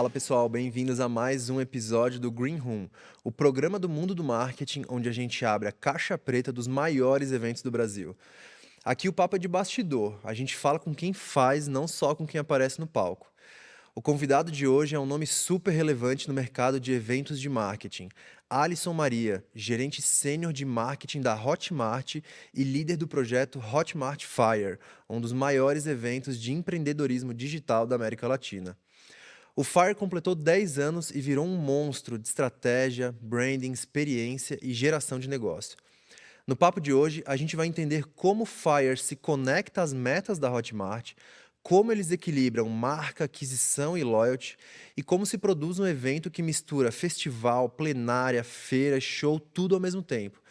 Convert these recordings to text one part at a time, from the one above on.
Fala pessoal, bem-vindos a mais um episódio do Green Room, o programa do mundo do marketing onde a gente abre a caixa preta dos maiores eventos do Brasil. Aqui o papo é de bastidor, a gente fala com quem faz, não só com quem aparece no palco. O convidado de hoje é um nome super relevante no mercado de eventos de marketing. Alisson Maria, gerente sênior de marketing da Hotmart e líder do projeto Hotmart Fire, um dos maiores eventos de empreendedorismo digital da América Latina. O Fire completou 10 anos e virou um monstro de estratégia, branding, experiência e geração de negócio. No papo de hoje, a gente vai entender como o Fire se conecta às metas da Hotmart, como eles equilibram marca, aquisição e loyalty, e como se produz um evento que mistura festival, plenária, feira, show, tudo ao mesmo tempo.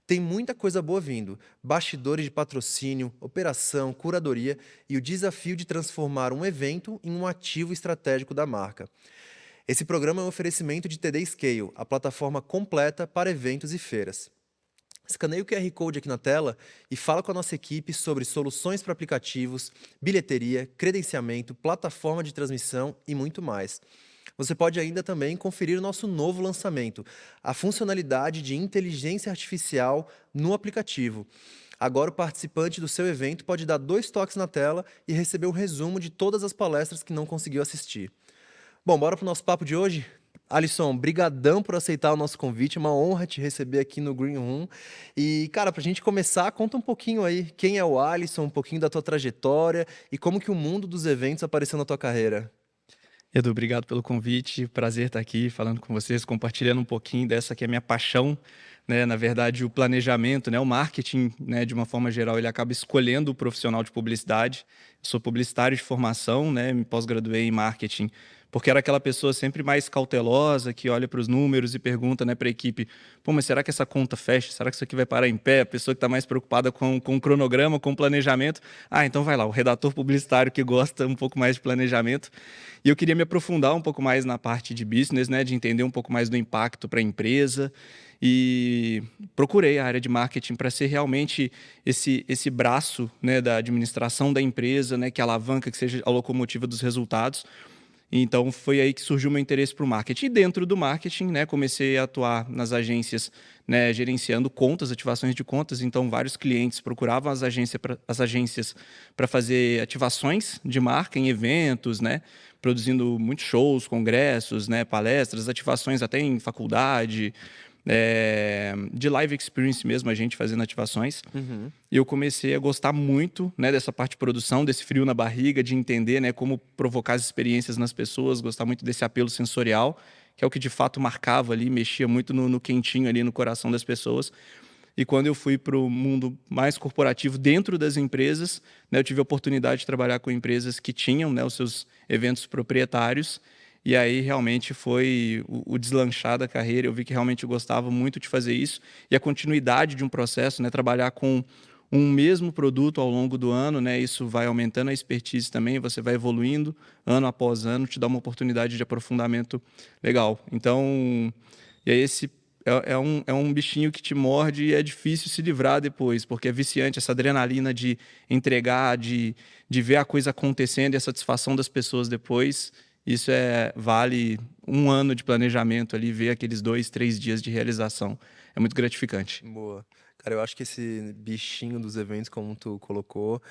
Tem muita coisa boa vindo, bastidores de patrocínio, operação, curadoria e o desafio de transformar um evento em um ativo estratégico da marca. Esse programa é um oferecimento de TD Scale, a plataforma completa para eventos e feiras. Escaneie o QR Code aqui na tela e fala com a nossa equipe sobre soluções para aplicativos, bilheteria, credenciamento, plataforma de transmissão e muito mais. Você pode ainda também conferir o nosso novo lançamento, a funcionalidade de inteligência artificial no aplicativo. Agora o participante do seu evento pode dar 2 toques na tela e receber um resumo de todas as palestras que não conseguiu assistir. Bom, bora pro nosso papo de hoje? Alisson, brigadão por aceitar o nosso convite, é uma honra te receber aqui no Green Room. E, cara, pra gente começar, conta um pouquinho aí, quem é o Alisson, um pouquinho da tua trajetória e como que o mundo dos eventos apareceu na tua carreira. Edu, obrigado pelo convite. Prazer estar aqui falando com vocês, compartilhando um pouquinho dessa que é a minha paixão, né? Na verdade, o planejamento, né? O marketing, né? De uma forma geral, ele acaba escolhendo o profissional de publicidade. Eu sou publicitário de formação, né? Me pós-graduei em marketing, porque era aquela pessoa sempre mais cautelosa, que olha para os números e pergunta, né, para a equipe: pô, mas será que essa conta fecha? Será que isso aqui vai parar em pé? A pessoa que está mais preocupada com o cronograma, com o planejamento. Ah, então vai lá, o redator publicitário que gosta um pouco mais de planejamento. E eu queria me aprofundar um pouco mais na parte de business, né, de entender um pouco mais do impacto para a empresa. E procurei a área de marketing para ser realmente esse braço, né, da administração da empresa, né, que alavanca, que seja a locomotiva dos resultados. Então, foi aí que surgiu o meu interesse para o marketing. E dentro do marketing, né, comecei a atuar nas agências, né, gerenciando contas, ativações de contas. Então, vários clientes procuravam as agências para fazer ativações de marca em eventos, né, produzindo muitos shows, congressos, né, palestras, ativações até em faculdade, de live experience mesmo, a gente fazendo ativações. Uhum. E eu comecei a gostar muito, né, dessa parte de produção, desse frio na barriga, de entender, né, como provocar as experiências nas pessoas, gostar muito desse apelo sensorial, que é o que de fato marcava ali, mexia muito no quentinho ali no coração das pessoas. E quando eu fui para o mundo mais corporativo dentro das empresas, né, eu tive a oportunidade de trabalhar com empresas que tinham, né, os seus eventos proprietários. E aí realmente foi o deslanchar da carreira. Eu vi que realmente eu gostava muito de fazer isso. E a continuidade de um processo, né, trabalhar com um mesmo produto ao longo do ano, né, isso vai aumentando a expertise também, você vai evoluindo ano após ano, te dá uma oportunidade de aprofundamento legal. Então, e aí esse é um bichinho que te morde e é difícil se livrar depois, porque é viciante essa adrenalina de entregar, de ver a coisa acontecendo e a satisfação das pessoas depois. Isso vale um ano de planejamento ali, ver aqueles 2, 3 dias de realização. É muito gratificante. Boa. Cara, eu acho que esse bichinho dos eventos, como tu colocou,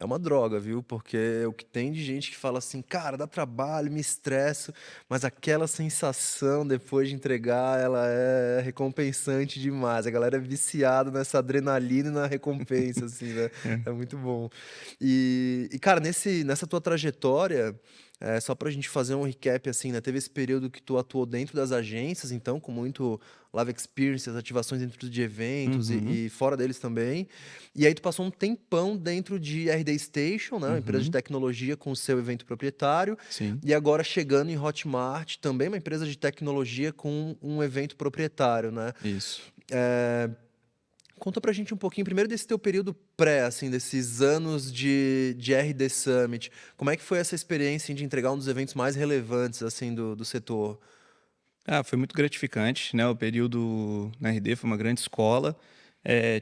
é uma droga, viu? Porque o que tem de gente que fala assim, cara, dá trabalho, me estresso, mas aquela sensação depois de entregar, ela é recompensante demais. A galera é viciada nessa adrenalina e na recompensa, assim, né? É. É muito bom. E cara, nessa tua trajetória, só pra gente fazer um recap, assim, né? Teve esse período que tu atuou dentro das agências, então, com muito live experience, as ativações dentro de eventos Uhum, e fora deles também. E aí tu passou um tempão dentro de RD Station, né, uma empresa de uhum, tecnologia com o seu evento proprietário, sim. e agora chegando em Hotmart, também uma empresa de tecnologia com um evento proprietário, né? Isso. Conta pra gente um pouquinho, primeiro desse teu período pré, assim, desses anos de RD Summit. Como é que foi essa experiência de entregar um dos eventos mais relevantes, assim, do setor? Ah, foi muito gratificante, né, o período na RD foi uma grande escola.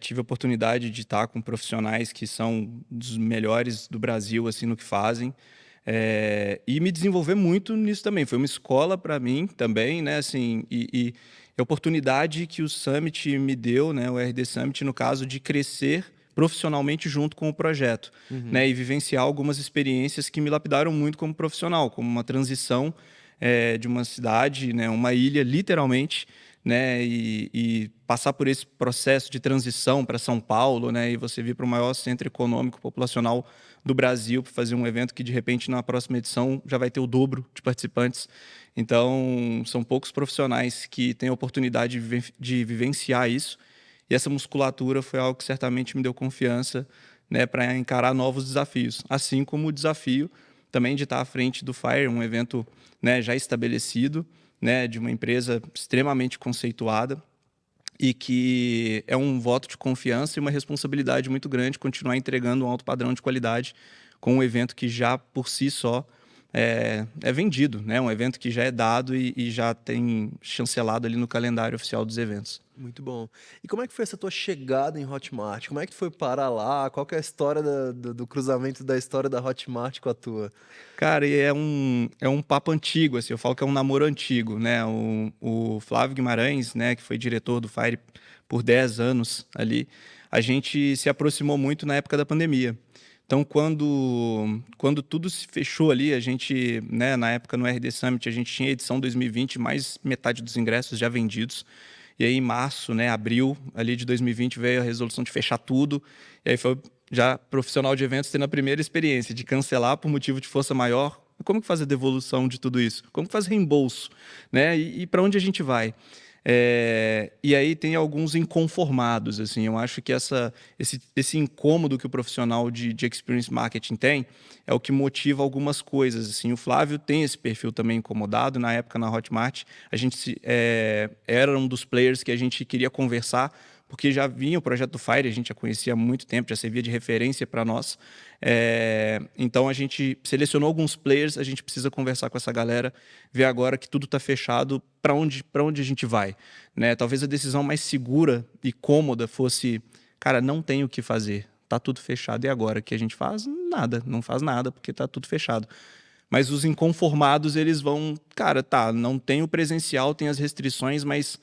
Tive a oportunidade de estar com profissionais que são dos melhores do Brasil, assim, no que fazem. E me desenvolver muito nisso também. Foi uma escola para mim também, né? Assim, e a oportunidade que o Summit me deu, né? O RD Summit, no caso, de crescer profissionalmente junto com o projeto, Uhum. né? E vivenciar algumas experiências que me lapidaram muito como profissional, como uma transição de uma cidade, né? Uma ilha, literalmente, né? E passar por esse processo de transição para São Paulo, né? E você vir para o maior centro econômico populacional do Brasil para fazer um evento que, de repente, na próxima edição já vai ter o dobro de participantes. Então, são poucos profissionais que têm a oportunidade de vivenciar isso. E essa musculatura foi algo que certamente me deu confiança, né, para encarar novos desafios. Assim como o desafio também de estar à frente do Fire, um evento, né, já estabelecido, né, de uma empresa extremamente conceituada, e que é um voto de confiança e uma responsabilidade muito grande continuar entregando um alto padrão de qualidade com um evento que já por si só é vendido, né? Um evento que já é dado e já tem chancelado ali no calendário oficial dos eventos. Muito bom. E como é que foi essa tua chegada em Hotmart? Como é que tu foi parar lá? Qual que é a história do cruzamento da história da Hotmart com a tua? Cara, e é um papo antigo, assim, eu falo que é um namoro antigo, né? O Flávio Guimarães, né, que foi diretor do Fire por 10 anos ali, a gente se aproximou muito na época da pandemia. Então, quando tudo se fechou ali, a gente, né, na época no RD Summit, a gente tinha a edição 2020, mais metade dos ingressos já vendidos. E aí, em março, né, abril ali de 2020, veio a resolução de fechar tudo. E aí foi já profissional de eventos tendo a primeira experiência de cancelar por motivo de força maior. Como que faz a devolução de tudo isso? Como que faz reembolso? Né? E para onde a gente vai? E aí tem alguns inconformados, assim. Eu acho que esse incômodo que o profissional de experience marketing tem é o que motiva algumas coisas, assim. O Flávio tem esse perfil também incomodado. Na época, na Hotmart, a gente era um dos players que a gente queria conversar, porque já vinha o projeto do Fire, a gente já conhecia há muito tempo, já servia de referência para nós. Então, a gente selecionou alguns players, a gente precisa conversar com essa galera, ver agora que tudo está fechado, para onde a gente vai. Né? Talvez a decisão mais segura e cômoda fosse, cara, não tem o que fazer, está tudo fechado, e agora? O que a gente faz? Nada, não faz nada, porque está tudo fechado. Mas os inconformados, eles vão, cara, tá, não tem o presencial, tem as restrições, mas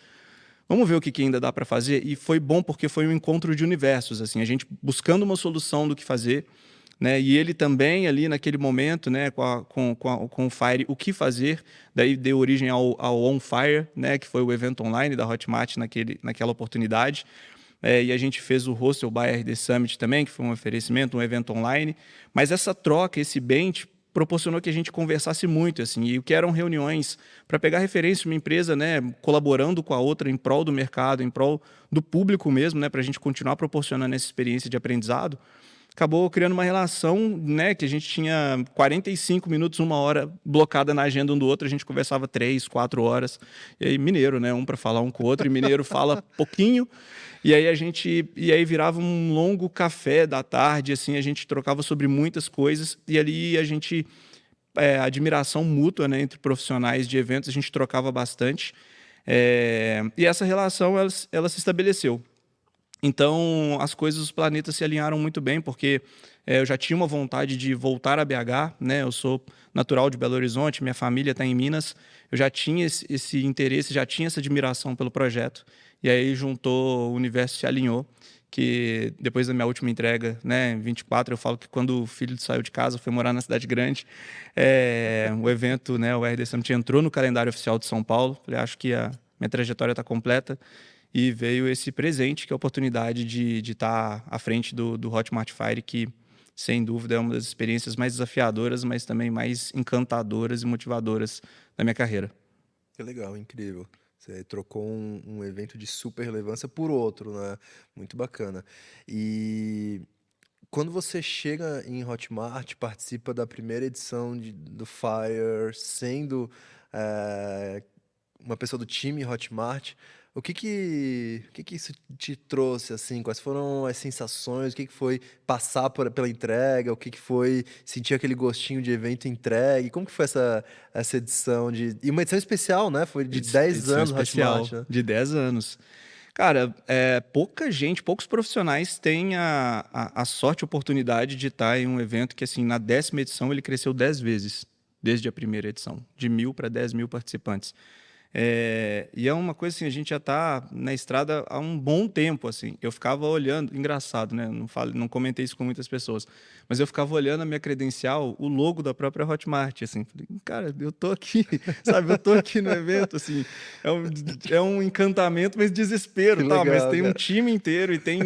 vamos ver o que ainda dá para fazer. E foi bom porque foi um encontro de universos, assim, a gente buscando uma solução do que fazer, né? E ele também ali naquele momento, né, com o Fire, o que fazer. Daí deu origem ao On Fire, né, que foi o evento online da Hotmart naquela oportunidade. E a gente fez o Hostel by RD Summit também, que foi um oferecimento, um evento online. Mas essa troca, esse bench, proporcionou que a gente conversasse muito, assim, e o que eram reuniões para pegar referência de uma empresa, né, colaborando com a outra em prol do mercado, em prol do público mesmo, né, para a gente continuar proporcionando essa experiência de aprendizado. Acabou criando uma relação, né, que a gente tinha 45 minutos, 1 hora blocada na agenda um do outro, a gente conversava 3, 4 horas. E aí, mineiro, né, um para falar um com o outro, e mineiro fala pouquinho. E aí virava um longo café da tarde, assim, a gente trocava sobre muitas coisas, e ali a gente, admiração mútua, né, entre profissionais de eventos, a gente trocava bastante. E essa relação, ela se estabeleceu. Então, as coisas, os planetas se alinharam muito bem, porque eu já tinha uma vontade de voltar a BH, né? Eu sou natural de Belo Horizonte, minha família está em Minas. Eu já tinha esse interesse, já tinha essa admiração pelo projeto. E aí juntou, o universo se alinhou, que depois da minha última entrega, né, em 24, eu falo que quando o filho saiu de casa, foi morar na cidade grande, o evento, né, o RD Summit entrou no calendário oficial de São Paulo. Falei, acho que a minha trajetória está completa. E veio esse presente, que é a oportunidade de estar à frente do Hotmart Fire, que, sem dúvida, é uma das experiências mais desafiadoras, mas também mais encantadoras e motivadoras da minha carreira. Que legal, incrível. Você trocou um evento de super relevância por outro, né? Muito bacana. E quando você chega em Hotmart, participa da primeira edição do Fire, sendo eh, uma pessoa do time Hotmart, o que que isso te trouxe, assim? Quais foram as sensações? O que que foi passar pela entrega? O que que foi sentir aquele gostinho de evento entregue? Como que foi essa edição de... E uma edição especial, né? Foi de 10 Edição anos Hotmart, especial né? de 10 anos. Cara, pouca gente, poucos profissionais têm a sorte e oportunidade de estar em um evento que, assim, na 10ª edição ele cresceu 10 vezes, desde a primeira edição, de 1.000 para 10.000 participantes. E é uma coisa assim, a gente já está na estrada há um bom tempo, assim. Eu ficava olhando, engraçado, né? Não comentei isso com muitas pessoas, mas eu ficava olhando a minha credencial, o logo da própria Hotmart, assim. Falei, cara, eu tô aqui, sabe? Eu tô aqui no evento, assim. É um encantamento, mas Que desespero, tal. Mas legal, tem um cara. time inteiro e tem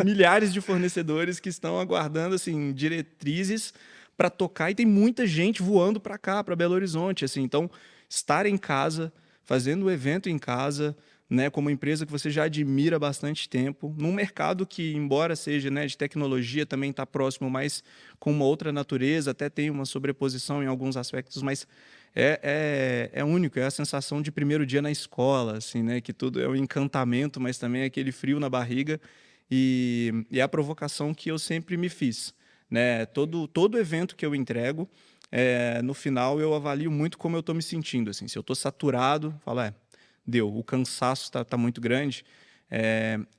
milhares de fornecedores que estão aguardando, assim, diretrizes para tocar e tem muita gente voando para cá, para Belo Horizonte, assim. Então, estar em casa fazendo o evento em casa, né, como uma empresa que você já admira há bastante tempo, num mercado que, embora seja, né, de tecnologia, também está próximo, mas com uma outra natureza, até tem uma sobreposição em alguns aspectos, mas é único, é a sensação de primeiro dia na escola, assim, né, que tudo é um encantamento, mas também é aquele frio na barriga e é a provocação que eu sempre me fiz, né, todo evento que eu entrego, no final eu avalio muito como eu estou me sentindo. Assim, se eu estou saturado, falo, deu, o cansaço está muito grande,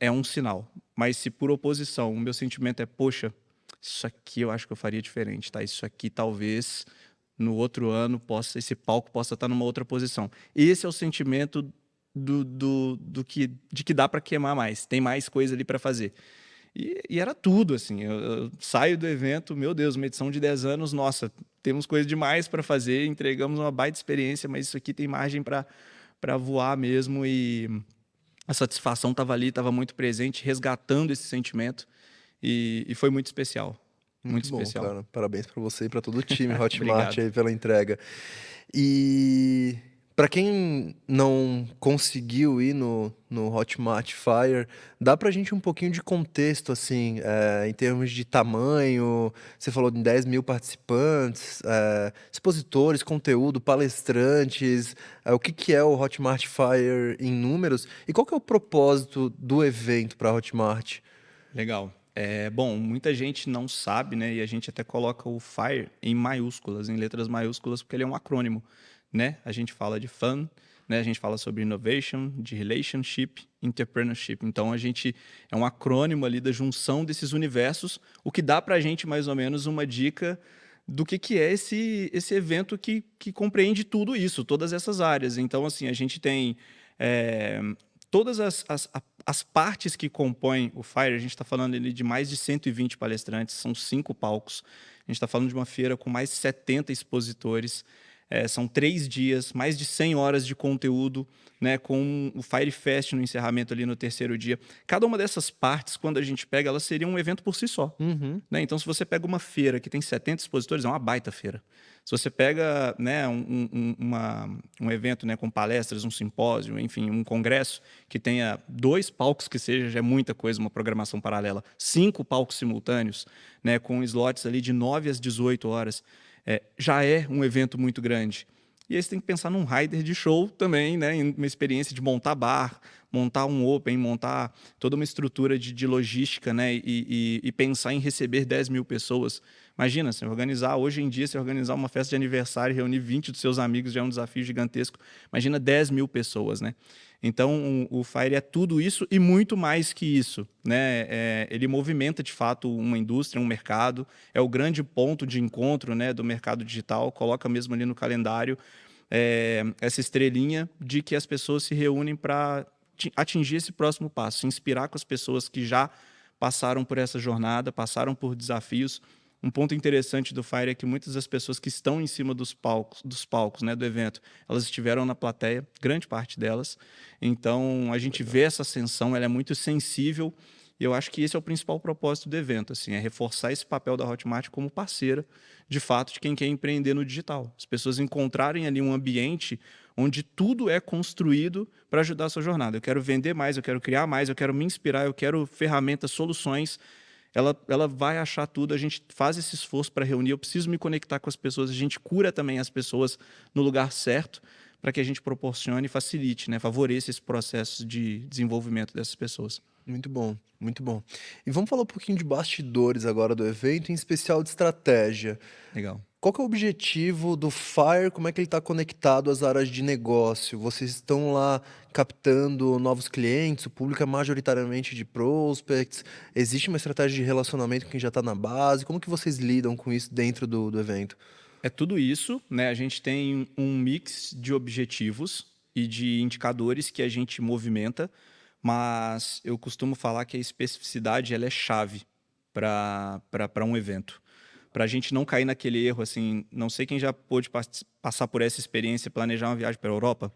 é um sinal. Mas se por oposição o meu sentimento é, poxa, isso aqui eu acho que eu faria diferente, tá? Isso aqui talvez no outro ano esse palco possa estar numa outra posição. Esse é o sentimento de que dá para queimar mais, tem mais coisa ali para fazer. E era tudo, assim. Eu saio do evento, meu Deus, uma edição de 10 anos, nossa, temos coisa demais para fazer, entregamos uma baita experiência, mas isso aqui tem margem para voar mesmo. E a satisfação estava ali, estava muito presente, resgatando esse sentimento. E foi muito especial. Muito Muito bom, especial. cara. Parabéns pra você e pra todo o time Hotmart Obrigado. aí pela entrega. E pra quem não conseguiu ir no Hotmart Fire, dá pra gente um pouquinho de contexto, assim, em termos de tamanho. Você falou de 10.000 participantes, expositores, conteúdo, palestrantes. O que que é o Hotmart Fire em números? E qual que é o propósito do evento pra Hotmart? Legal. Bom, muita gente não sabe, né? E a gente até coloca o FIRE em maiúsculas, em letras maiúsculas, porque ele é um acrônimo, né? A gente fala de Fun, né? A gente fala sobre Innovation, de Relationship, Entrepreneurship. Então, a gente é um acrônimo ali da junção desses universos, o que dá para a gente, mais ou menos, uma dica do que é esse evento que compreende tudo isso, todas essas áreas. Então, assim, a gente tem todas as partes que compõem o FIRE. A gente está falando ali de mais de 120 palestrantes, são 5 palcos. A gente está falando de uma feira com mais de 70 expositores. São 3 dias, mais de 100 horas de conteúdo, né, com o Fire Fest no encerramento ali no terceiro dia. Cada uma dessas partes, quando a gente pega, elas seriam um evento por si só. Uhum. Né? Então, se você pega uma feira que tem 70 expositores, é uma baita feira. Se você pega, né, um evento, né, com palestras, um simpósio, enfim, um congresso que tenha 2 palcos que seja, já é muita coisa, uma programação paralela. 5 palcos simultâneos, né, com slots ali de 9 às 18 horas, já é um evento muito grande. E aí você tem que pensar num rider de show também, né, em uma experiência de montar bar, montar um open, montar toda uma estrutura de logística, né, e pensar em receber 10.000 pessoas. Imagina, se organizar, hoje em dia, se organizar uma festa de aniversário e reunir 20 dos seus amigos já é um desafio gigantesco. Imagina 10.000 pessoas, né? Então, o Fire é tudo isso e muito mais que isso, né? Ele movimenta, de fato, uma indústria, um mercado, é o grande ponto de encontro, né, do mercado digital, coloca mesmo ali no calendário essa estrelinha de que as pessoas se reúnem para atingir esse próximo passo, se inspirar com as pessoas que já passaram por essa jornada, passaram por desafios. Um ponto interessante do Fire é que muitas das pessoas que estão em cima dos palcos, né, do evento, elas estiveram na plateia, grande parte delas. Então, a gente vê essa ascensão, ela é muito sensível, e eu acho que esse é o principal propósito do evento, assim, é reforçar esse papel da Hotmart como parceira, de fato, de quem quer empreender no digital. As pessoas encontrarem ali um ambiente onde tudo é construído para ajudar a sua jornada. Eu quero vender mais, eu quero criar mais, eu quero me inspirar, eu quero ferramentas, soluções. Ela vai achar tudo, a gente faz esse esforço para reunir, eu preciso me conectar com as pessoas, a gente cura também as pessoas no lugar certo, para que a gente proporcione e facilite, né, favoreça esse processo de desenvolvimento dessas pessoas. Muito bom, muito bom. E vamos falar um pouquinho de bastidores agora do evento, em especial de estratégia. Legal. Qual que é o objetivo do FIRE? Como é que ele está conectado às áreas de negócio? Vocês estão lá captando novos clientes? O público é majoritariamente de prospects? Existe uma estratégia de relacionamento com quem já está na base? Como que vocês lidam com isso dentro do evento? É tudo isso, né? A gente tem um mix de objetivos e de indicadores que a gente movimenta, mas eu costumo falar que a especificidade ela é chave para um evento. Para a gente não cair naquele erro, assim, não sei quem já pôde passar por essa experiência, planejar uma viagem para a Europa,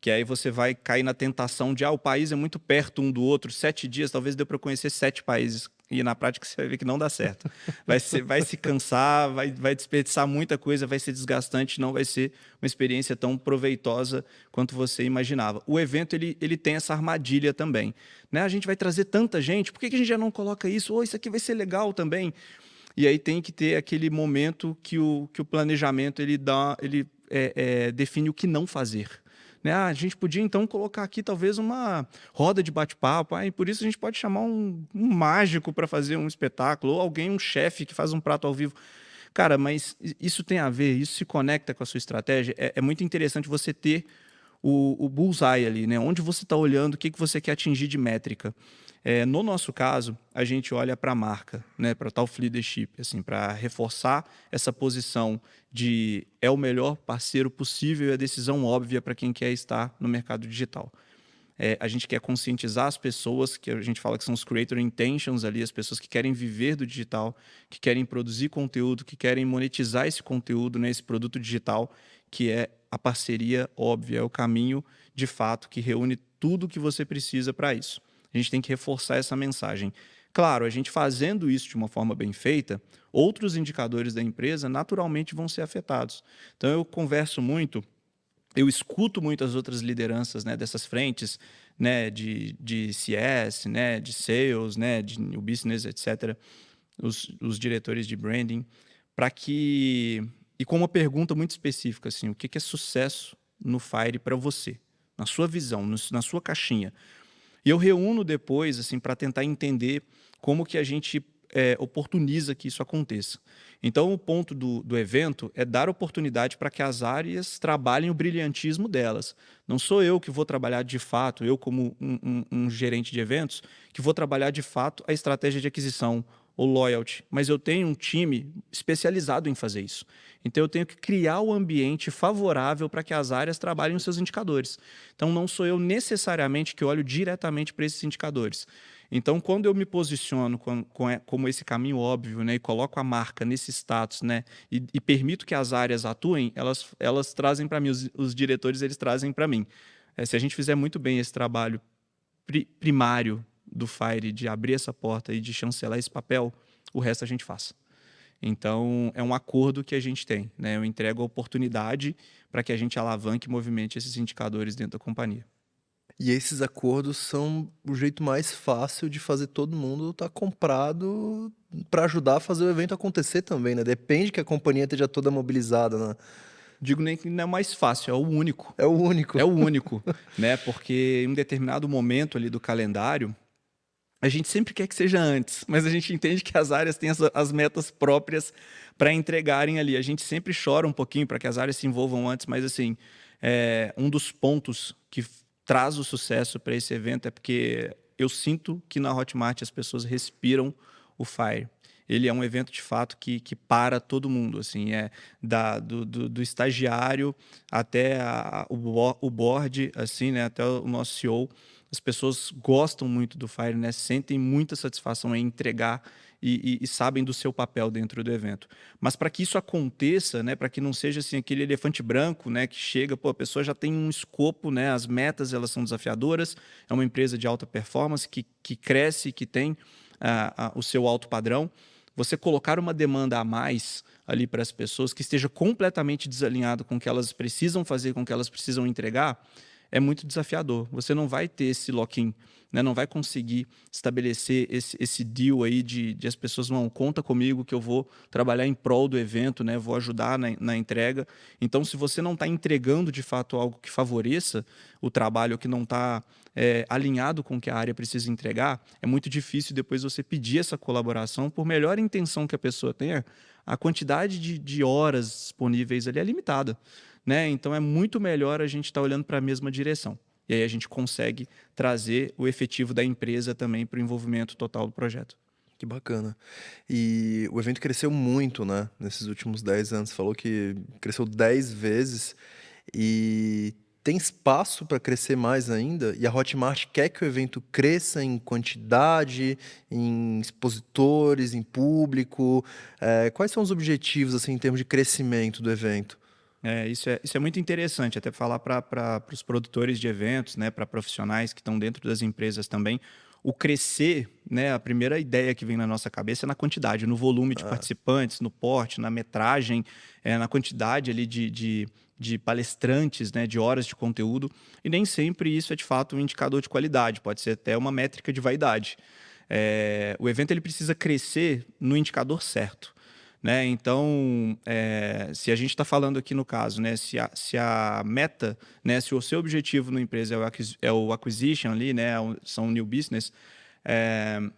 que aí você vai cair na tentação de, o país é muito perto um do outro, 7 dias, talvez dê para conhecer 7 países. E na prática você vai ver que não dá certo. Vai se cansar, vai desperdiçar muita coisa, vai ser desgastante, não vai ser uma experiência tão proveitosa quanto você imaginava. O evento ele tem essa armadilha também. Né? A gente vai trazer tanta gente, por que a gente já não coloca isso? Isso aqui vai ser legal também. E aí tem que ter aquele momento que o planejamento ele define o que não fazer. Né? A gente podia, então, colocar aqui talvez uma roda de bate-papo, e por isso a gente pode chamar um mágico para fazer um espetáculo, ou alguém, um chefe que faz um prato ao vivo. Cara, mas isso tem a ver, isso se conecta com a sua estratégia. É muito interessante você ter o bullseye ali, né? Onde você está olhando, o que você quer atingir de métrica. No nosso caso, a gente olha para a marca, né, para tal leadership, assim, para reforçar essa posição de é o melhor parceiro possível e a decisão óbvia para quem quer estar no mercado digital. A gente quer conscientizar as pessoas, que a gente fala que são os creator intentions ali, as pessoas que querem viver do digital, que querem produzir conteúdo, que querem monetizar esse conteúdo, né, esse produto digital, que é a parceria óbvia, é o caminho de fato que reúne tudo o que você precisa para isso. A gente tem que reforçar essa mensagem. Claro, a gente fazendo isso de uma forma bem feita, outros indicadores da empresa naturalmente vão ser afetados. Então, eu converso muito, eu escuto muitas outras lideranças, né, dessas frentes, né, de CS, né, de sales, né, de new business, etc., os diretores de branding, e com uma pergunta muito específica, assim, o que é sucesso no FIRE para você, na sua visão, na sua caixinha. E eu reúno depois, assim, para tentar entender como que a gente oportuniza que isso aconteça. Então, o ponto do evento é dar oportunidade para que as áreas trabalhem o brilhantismo delas. Não sou eu que vou trabalhar de fato, eu como um gerente de eventos, que vou trabalhar de fato a estratégia de aquisição ou loyalty, mas eu tenho um time especializado em fazer isso. Então, eu tenho que criar o ambiente favorável para que as áreas trabalhem os seus indicadores. Então, não sou eu necessariamente que olho diretamente para esses indicadores. Então, quando eu me posiciono como esse caminho óbvio, né, e coloco a marca nesse status, né, e permito que as áreas atuem, elas trazem para mim, os diretores eles trazem para mim. Se a gente fizer muito bem esse trabalho primário do FIRE, de abrir essa porta e de chancelar esse papel, o resto a gente faz. Então, é um acordo que a gente tem, né? Eu entrego a oportunidade para que a gente alavanque e movimente esses indicadores dentro da companhia. E esses acordos são o jeito mais fácil de fazer todo mundo estar comprado para ajudar a fazer o evento acontecer também, né? Depende que a companhia esteja toda mobilizada, né? Digo nem que não é mais fácil, é o único. É o único. É o único, né? Porque em um determinado momento ali do calendário, a gente sempre quer que seja antes, mas a gente entende que as áreas têm as metas próprias para entregarem ali. A gente sempre chora um pouquinho para que as áreas se envolvam antes, mas assim, um dos pontos que traz o sucesso para esse evento é porque eu sinto que na Hotmart as pessoas respiram o FIRE. Ele é um evento de fato que para todo mundo, assim, do estagiário até o board, assim, né, até o nosso CEO. As pessoas gostam muito do FIRE, né? Sentem muita satisfação em entregar e sabem do seu papel dentro do evento. Mas para que isso aconteça, né? Para que não seja assim, aquele elefante branco, né? Que chega, a pessoa já tem um escopo, né? As metas elas são desafiadoras, é uma empresa de alta performance que cresce, que tem o seu alto padrão. Você colocar uma demanda a mais ali para as pessoas que esteja completamente desalinhado com o que elas precisam fazer, com o que elas precisam entregar, é muito desafiador. Você não vai ter esse lock-in, né? Não vai conseguir estabelecer esse deal aí de as pessoas vão, conta comigo que eu vou trabalhar em prol do evento, né? Vou ajudar na entrega. Então, se você não está entregando de fato algo que favoreça o trabalho, que não está alinhado com o que a área precisa entregar, é muito difícil depois você pedir essa colaboração, por melhor intenção que a pessoa tenha, a quantidade de horas disponíveis ali é limitada, né? Então é muito melhor a gente estar olhando para a mesma direção. E aí a gente consegue trazer o efetivo da empresa também para o envolvimento total do projeto. Que bacana. E o evento cresceu muito, né, nesses últimos 10 anos. Você falou que cresceu 10 vezes e tem espaço para crescer mais ainda. E a Hotmart quer que o evento cresça em quantidade, em expositores, em público. Quais são os objetivos, assim, em termos de crescimento do evento? Isso é muito interessante, até falar para os produtores de eventos, né, para profissionais que estão dentro das empresas também. O crescer, né, a primeira ideia que vem na nossa cabeça é na quantidade, no volume de Ah, participantes, no porte, na metragem, na quantidade ali de palestrantes, né, de horas de conteúdo. E nem sempre isso é de fato um indicador de qualidade, pode ser até uma métrica de vaidade. O evento ele precisa crescer no indicador certo, né? Então, se a gente está falando aqui no caso, né, se a meta, né, se o seu objetivo na empresa é o acquisition ali, né, são new business,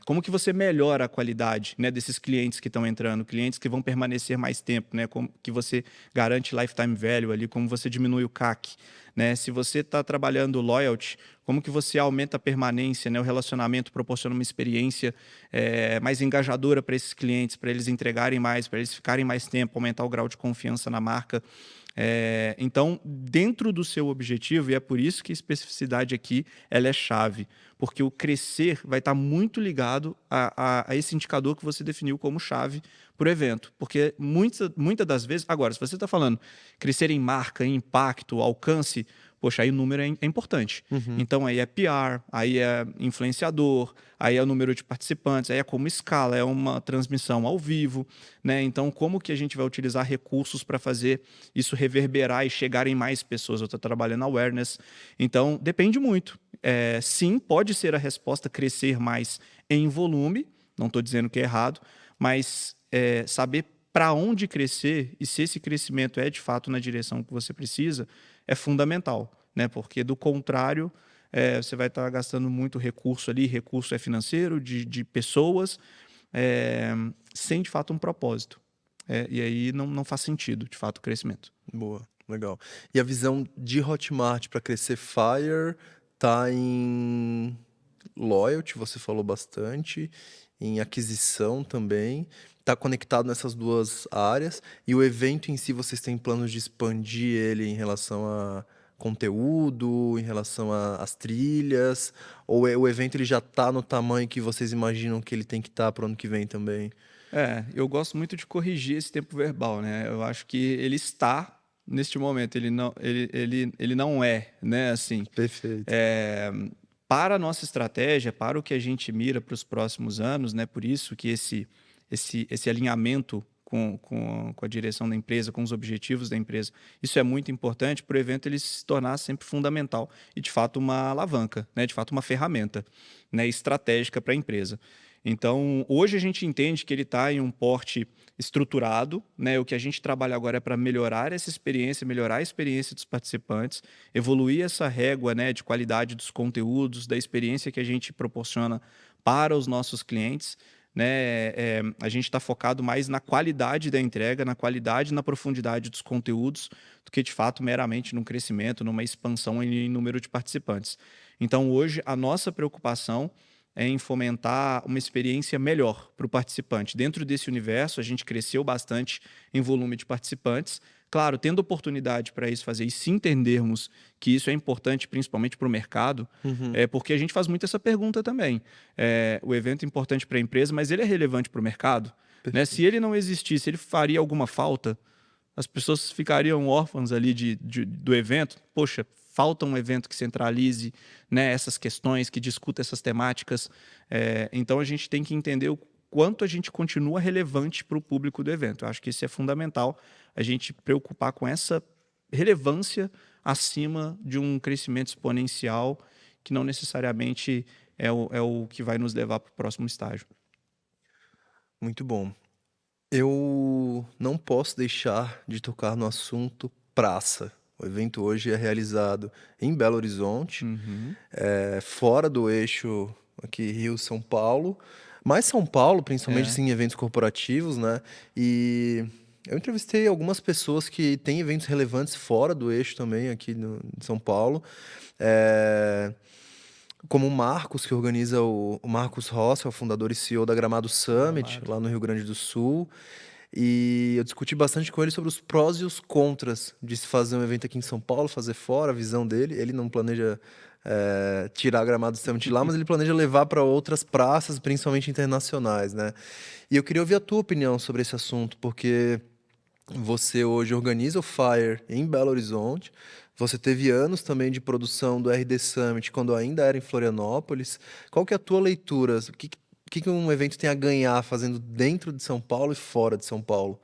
como que você melhora a qualidade, né, desses clientes que estão entrando, clientes que vão permanecer mais tempo, né, como que você garante lifetime value ali, como você diminui o CAC, né? Se você está trabalhando loyalty, como que você aumenta a permanência, né? O relacionamento proporciona uma experiência mais engajadora para esses clientes, para eles entregarem mais, para eles ficarem mais tempo, aumentar o grau de confiança na marca. Então, dentro do seu objetivo, e é por isso que a especificidade aqui ela é chave, porque o crescer vai estar muito ligado a esse indicador que você definiu como chave para o evento. Porque muitas das vezes, agora, se você está falando crescer em marca, em impacto, alcance, poxa, aí o número é importante. uhum. Então aí é PR, aí é influenciador, aí é o número de participantes, aí é como escala, é uma transmissão ao vivo, né? Então como que a gente vai utilizar recursos para fazer isso reverberar e chegar em mais pessoas? Eu estou trabalhando awareness, então depende muito. Sim, pode ser a resposta crescer mais em volume, não estou dizendo que é errado, mas saber para onde crescer e se esse crescimento é de fato na direção que você precisa é fundamental, né? Porque do contrário, você vai estar gastando muito recurso ali, recurso financeiro, de pessoas, sem de fato um propósito. E aí não faz sentido, de fato, o crescimento. Boa, legal. E a visão de Hotmart para crescer Fire tá em loyalty, você falou bastante, em aquisição também. Tá conectado nessas duas áreas. E o evento em si, vocês têm planos de expandir ele em relação a conteúdo, em relação às trilhas? Ou o evento ele já tá no tamanho que vocês imaginam que ele tem que estar para o ano que vem também? Eu gosto muito de corrigir esse tempo verbal, né? Eu acho que ele está neste momento, ele não é, né? Assim, Perfeito. para a nossa estratégia, para o que a gente mira para os próximos anos, né? Por isso que esse alinhamento com a direção da empresa, com os objetivos da empresa, isso é muito importante para o evento ele se tornar sempre fundamental e, de fato, uma alavanca, né? De fato, uma ferramenta, né? Estratégica para a empresa. Então, hoje a gente entende que ele está em um porte estruturado, né? O que a gente trabalha agora é para melhorar essa experiência, melhorar a experiência dos participantes, evoluir essa régua, né, de qualidade dos conteúdos, da experiência que a gente proporciona para os nossos clientes. Né? A gente está focado mais na qualidade da entrega, na qualidade e na profundidade dos conteúdos, do que de fato meramente num crescimento, numa expansão em número de participantes. Então, hoje, a nossa preocupação em fomentar uma experiência melhor para o participante. Dentro desse universo, a gente cresceu bastante em volume de participantes. Claro, tendo oportunidade para isso fazer e se entendermos que isso é importante, principalmente para o mercado, Uhum. porque a gente faz muito essa pergunta também. O evento é importante para a empresa, mas ele é relevante para o mercado? Né? Se Perfeito. ele não existisse, ele faria alguma falta? As pessoas ficariam órfãs ali do evento. Poxa, falta um evento que centralize, né, essas questões, que discuta essas temáticas. Então, a gente tem que entender o quanto a gente continua relevante para o público do evento. Eu acho que isso é fundamental, a gente preocupar com essa relevância acima de um crescimento exponencial que não necessariamente é o que vai nos levar para o próximo estágio. Muito bom. Eu não posso deixar de tocar no assunto praça. O evento hoje é realizado em Belo Horizonte, Uhum. fora do eixo aqui Rio-São Paulo, mas São Paulo, principalmente É. assim, em eventos corporativos, né? E eu entrevistei algumas pessoas que têm eventos relevantes fora do eixo também, aqui em São Paulo. É, como o Marcos, que organiza o Marcos Rossi, é o fundador e CEO da Gramado Summit, Gramado. lá no Rio Grande do Sul. E eu discuti bastante com ele sobre os prós e os contras de se fazer um evento aqui em São Paulo, fazer fora, a visão dele. Ele não planeja tirar a Gramado Summit lá, mas ele planeja levar para outras praças, principalmente internacionais, né? E eu queria ouvir a tua opinião sobre esse assunto, porque você hoje organiza o Fire em Belo Horizonte. Você teve anos também de produção do RD Summit quando ainda era em Florianópolis. Qual que é a tua leitura? O que um evento tem a ganhar fazendo dentro de São Paulo e fora de São Paulo?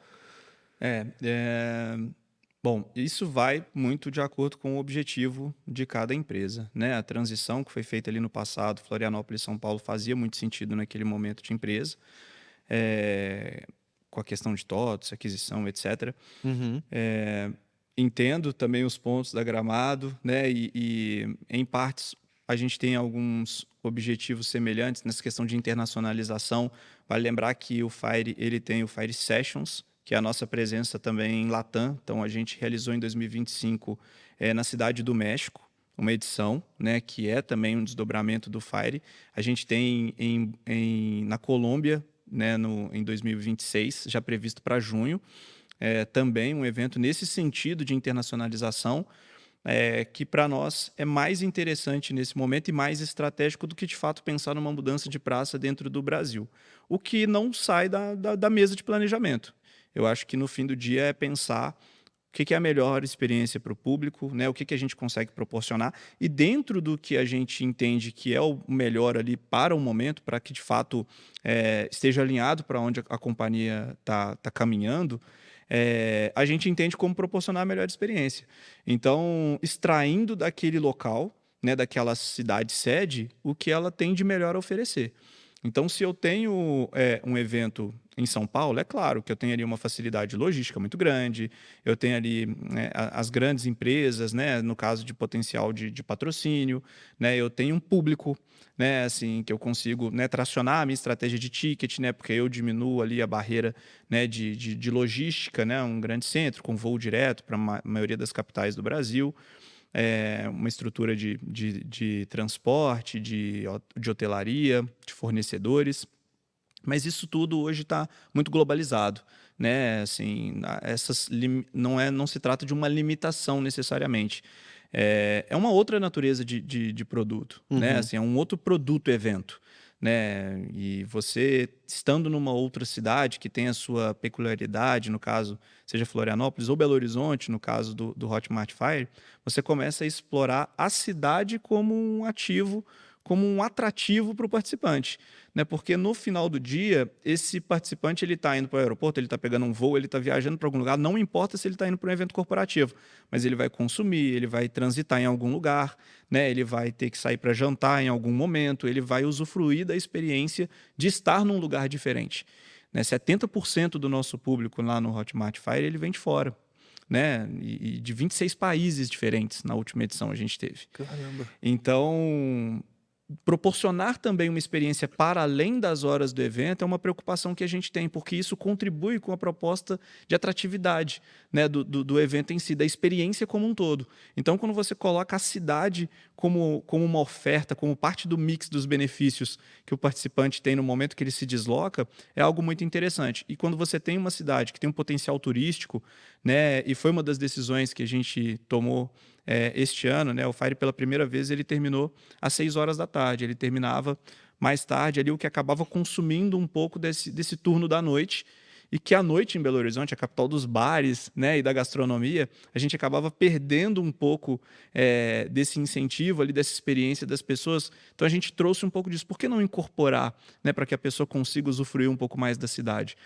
Bom, isso vai muito de acordo com o objetivo de cada empresa, né? A transição que foi feita ali no passado, Florianópolis e São Paulo, fazia muito sentido naquele momento de empresa, eh, com a questão de TOTS, aquisição, etc. Uhum, Entendo também os pontos da Gramado, né? E em partes a gente tem alguns objetivos semelhantes nessa questão de internacionalização. Vale lembrar que o Fire ele tem o Fire Sessions, que é a nossa presença também em Latam. Então a gente realizou em 2025 na Cidade do México uma edição, né? Que é também um desdobramento do Fire. A gente tem na Colômbia, né? Em 2026 já previsto para junho. Também um evento nesse sentido de internacionalização, que para nós é mais interessante nesse momento e mais estratégico do que de fato pensar numa mudança de praça dentro do Brasil. O que não sai da mesa de planejamento. Eu acho que no fim do dia é pensar o que é a melhor experiência para o público, né? O que a gente consegue proporcionar, e dentro do que a gente entende que é o melhor ali para o momento, para que de fato esteja alinhado para onde a companhia tá caminhando, a gente entende como proporcionar a melhor experiência. Então, extraindo daquele local, né, daquela cidade sede, o que ela tem de melhor a oferecer. Então, se eu tenho um evento em São Paulo, é claro que eu tenho ali uma facilidade logística muito grande, eu tenho ali, né, as grandes empresas, né, no caso de potencial de patrocínio, né, eu tenho um público, né, assim, que eu consigo, né, tracionar a minha estratégia de ticket, né, porque eu diminuo ali a barreira, né, de logística, né, um grande centro com voo direto para a maioria das capitais do Brasil, uma estrutura de transporte, de hotelaria, de fornecedores. Mas isso tudo hoje está muito globalizado, né? Assim, não se trata de uma limitação necessariamente. É uma outra natureza de produto, né? uhum. Assim, é um outro produto evento, né? E você estando numa outra cidade que tem a sua peculiaridade, no caso, seja Florianópolis ou Belo Horizonte, no caso do Hotmart Fire, você começa a explorar a cidade como um ativo, como um atrativo para o participante, né? Porque no final do dia, esse participante ele está indo para o aeroporto, ele está pegando um voo, ele está viajando para algum lugar, não importa se ele está indo para um evento corporativo, mas ele vai consumir, ele vai transitar em algum lugar, né? Ele vai ter que sair para jantar em algum momento, ele vai usufruir da experiência de estar num lugar diferente, né? 70% do nosso público lá no Hotmart Fire ele vem de fora, né? E de 26 países diferentes na última edição a gente teve. Caramba. Então, proporcionar também uma experiência para além das horas do evento é uma preocupação que a gente tem, porque isso contribui com a proposta de atratividade, né, do evento em si, da experiência como um todo. Então, quando você coloca a cidade como uma oferta, como parte do mix dos benefícios que o participante tem no momento que ele se desloca, é algo muito interessante. E quando você tem uma cidade que tem um potencial turístico, né, e foi uma das decisões que a gente tomou este ano, né, o Fire pela primeira vez ele terminou às 6 horas da tarde, ele terminava mais tarde ali, o que acabava consumindo um pouco desse turno da noite, e que à noite em Belo Horizonte, a capital dos bares, né, e da gastronomia, a gente acabava perdendo um pouco desse incentivo ali, dessa experiência das pessoas. Então a gente trouxe um pouco disso. Por que não incorporar, né, para que a pessoa consiga usufruir um pouco mais da cidade?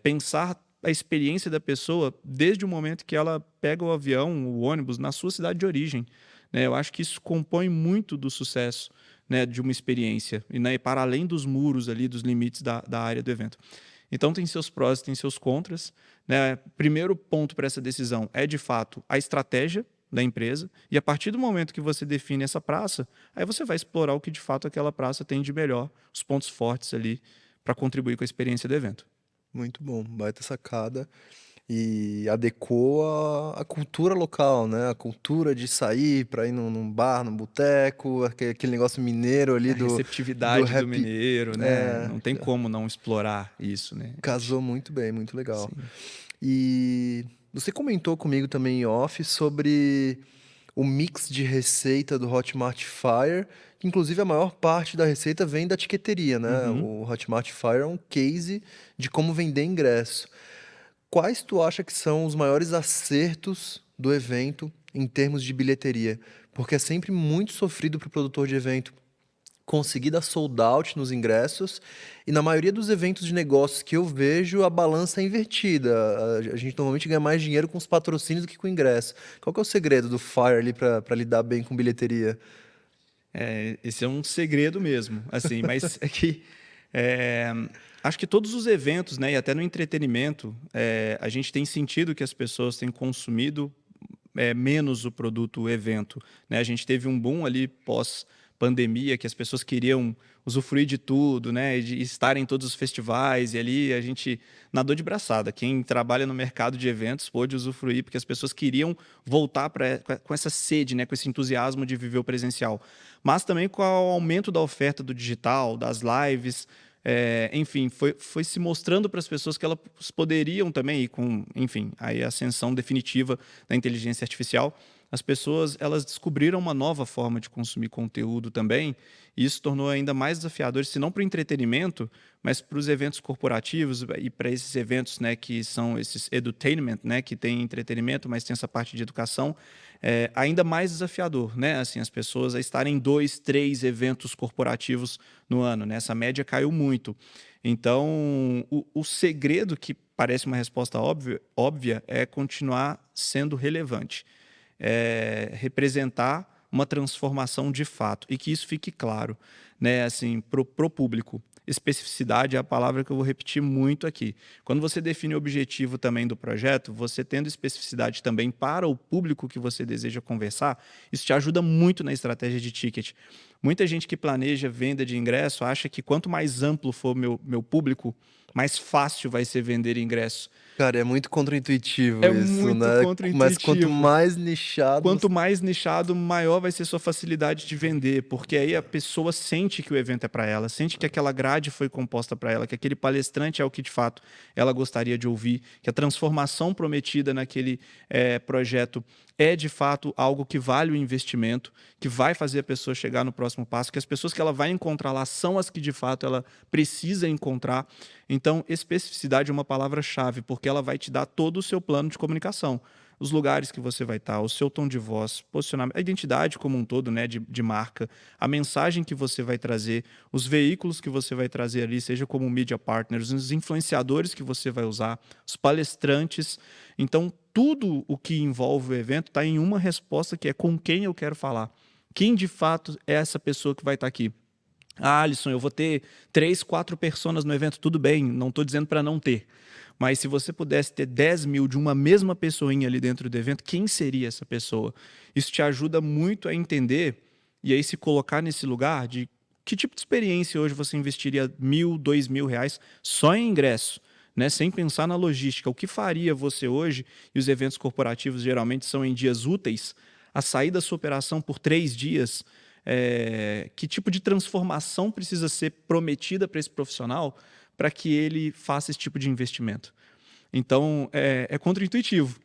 Pensar a experiência da pessoa desde o momento que ela pega o avião, o ônibus, na sua cidade de origem, né? Eu acho que isso compõe muito do sucesso, né, de uma experiência, e, né, para além dos muros ali, dos limites da área do evento. Então, tem seus prós, tem seus contras, né? Primeiro ponto para essa decisão é, de fato, a estratégia da empresa, e a partir do momento que você define essa praça, aí você vai explorar o que, de fato, aquela praça tem de melhor, os pontos fortes ali, para contribuir com a experiência do evento. Muito bom, baita sacada. E adequou a cultura local, né? A cultura de sair para ir num bar, num boteco, aquele negócio mineiro ali A do receptividade do rap. mineiro, né? É, Não tem como não explorar isso, né? casou muito bem, muito legal. Sim. E você comentou comigo também em off sobre o mix de receita do Hotmart Fire, que inclusive a maior parte da receita vem da tiqueteria, né? Uhum. O Hotmart Fire é um case de como vender ingresso. Quais tu acha que são os maiores acertos do evento em termos de bilheteria? Porque é sempre muito sofrido para o produtor de evento conseguir dar sold out nos ingressos, e na maioria dos eventos de negócios que eu vejo, a balança é invertida. A gente normalmente ganha mais dinheiro com os patrocínios do que com o ingresso. Qual que é o segredo do Fire ali para lidar bem com bilheteria? Esse é um segredo mesmo, assim, mas é que é, acho que todos os eventos, né, e até no entretenimento, a gente tem sentido que as pessoas têm consumido menos o produto, o evento, né? A gente teve um boom ali pós-pandemia, que as pessoas queriam usufruir de tudo, né? E de estar em todos os festivais, e ali a gente nadou de braçada. Quem trabalha no mercado de eventos pôde usufruir, porque as pessoas queriam voltar com essa sede, né? Com esse entusiasmo de viver o presencial. Mas também com o aumento da oferta do digital, das lives, enfim, foi se mostrando para as pessoas que elas poderiam também, e com, enfim, aí a ascensão definitiva da inteligência artificial, as pessoas elas descobriram uma nova forma de consumir conteúdo também, e isso tornou ainda mais desafiador, se não para o entretenimento, mas para os eventos corporativos e para esses eventos, né, que são esses edutainment, né, que tem entretenimento, mas tem essa parte de educação, ainda mais desafiador, né? Assim, as pessoas a estarem em 2, 3 eventos corporativos no ano, né? Essa média caiu muito. Então, o segredo, que parece uma resposta óbvia, é continuar sendo relevante, representar uma transformação de fato, e que isso fique claro, né? Assim, pro público. Especificidade é a palavra que eu vou repetir muito aqui. Quando você define o objetivo também do projeto, você tendo especificidade também para o público que você deseja conversar, isso te ajuda muito na estratégia de ticket. Muita gente que planeja venda de ingresso acha que quanto mais amplo for meu público, mais fácil vai ser vender ingresso. Cara, é muito contraintuitivo É isso, muito né? Mas quanto contraintuitivo. mais nichado Quanto você... mais nichado, maior vai ser sua facilidade de vender, porque aí a pessoa sente que o evento é para ela, sente que aquela grade foi composta para ela, que aquele palestrante é o que de fato ela gostaria de ouvir, que a transformação prometida naquele projeto é de fato algo que vale o investimento, que vai fazer a pessoa chegar no próximo passo, que as pessoas que ela vai encontrar lá são as que de fato ela precisa encontrar. Então, especificidade é uma palavra-chave, porque ela vai te dar todo o seu plano de comunicação. Os lugares que você vai estar, o seu tom de voz, posicionamento, a identidade como um todo, né, de marca, a mensagem que você vai trazer, os veículos que você vai trazer ali, seja como media partners, os influenciadores que você vai usar, os palestrantes. Então, tudo o que envolve o evento está em uma resposta, que é com quem eu quero falar. Quem de fato é essa pessoa que vai estar aqui? Ah, Alisson, eu vou ter 3, 4 personas no evento, tudo bem, não estou dizendo para não ter. Mas se você pudesse ter 10 mil de uma mesma pessoinha ali dentro do evento, quem seria essa pessoa? Isso te ajuda muito a entender e aí se colocar nesse lugar de que tipo de experiência hoje você investiria 1.000, 2.000 reais só em ingresso, né? Sem pensar na logística. O que faria você hoje, e os eventos corporativos geralmente são em dias úteis, a sair da sua operação por 3 dias, que tipo de transformação precisa ser prometida para esse profissional para que ele faça esse tipo de investimento. Então, é contraintuitivo,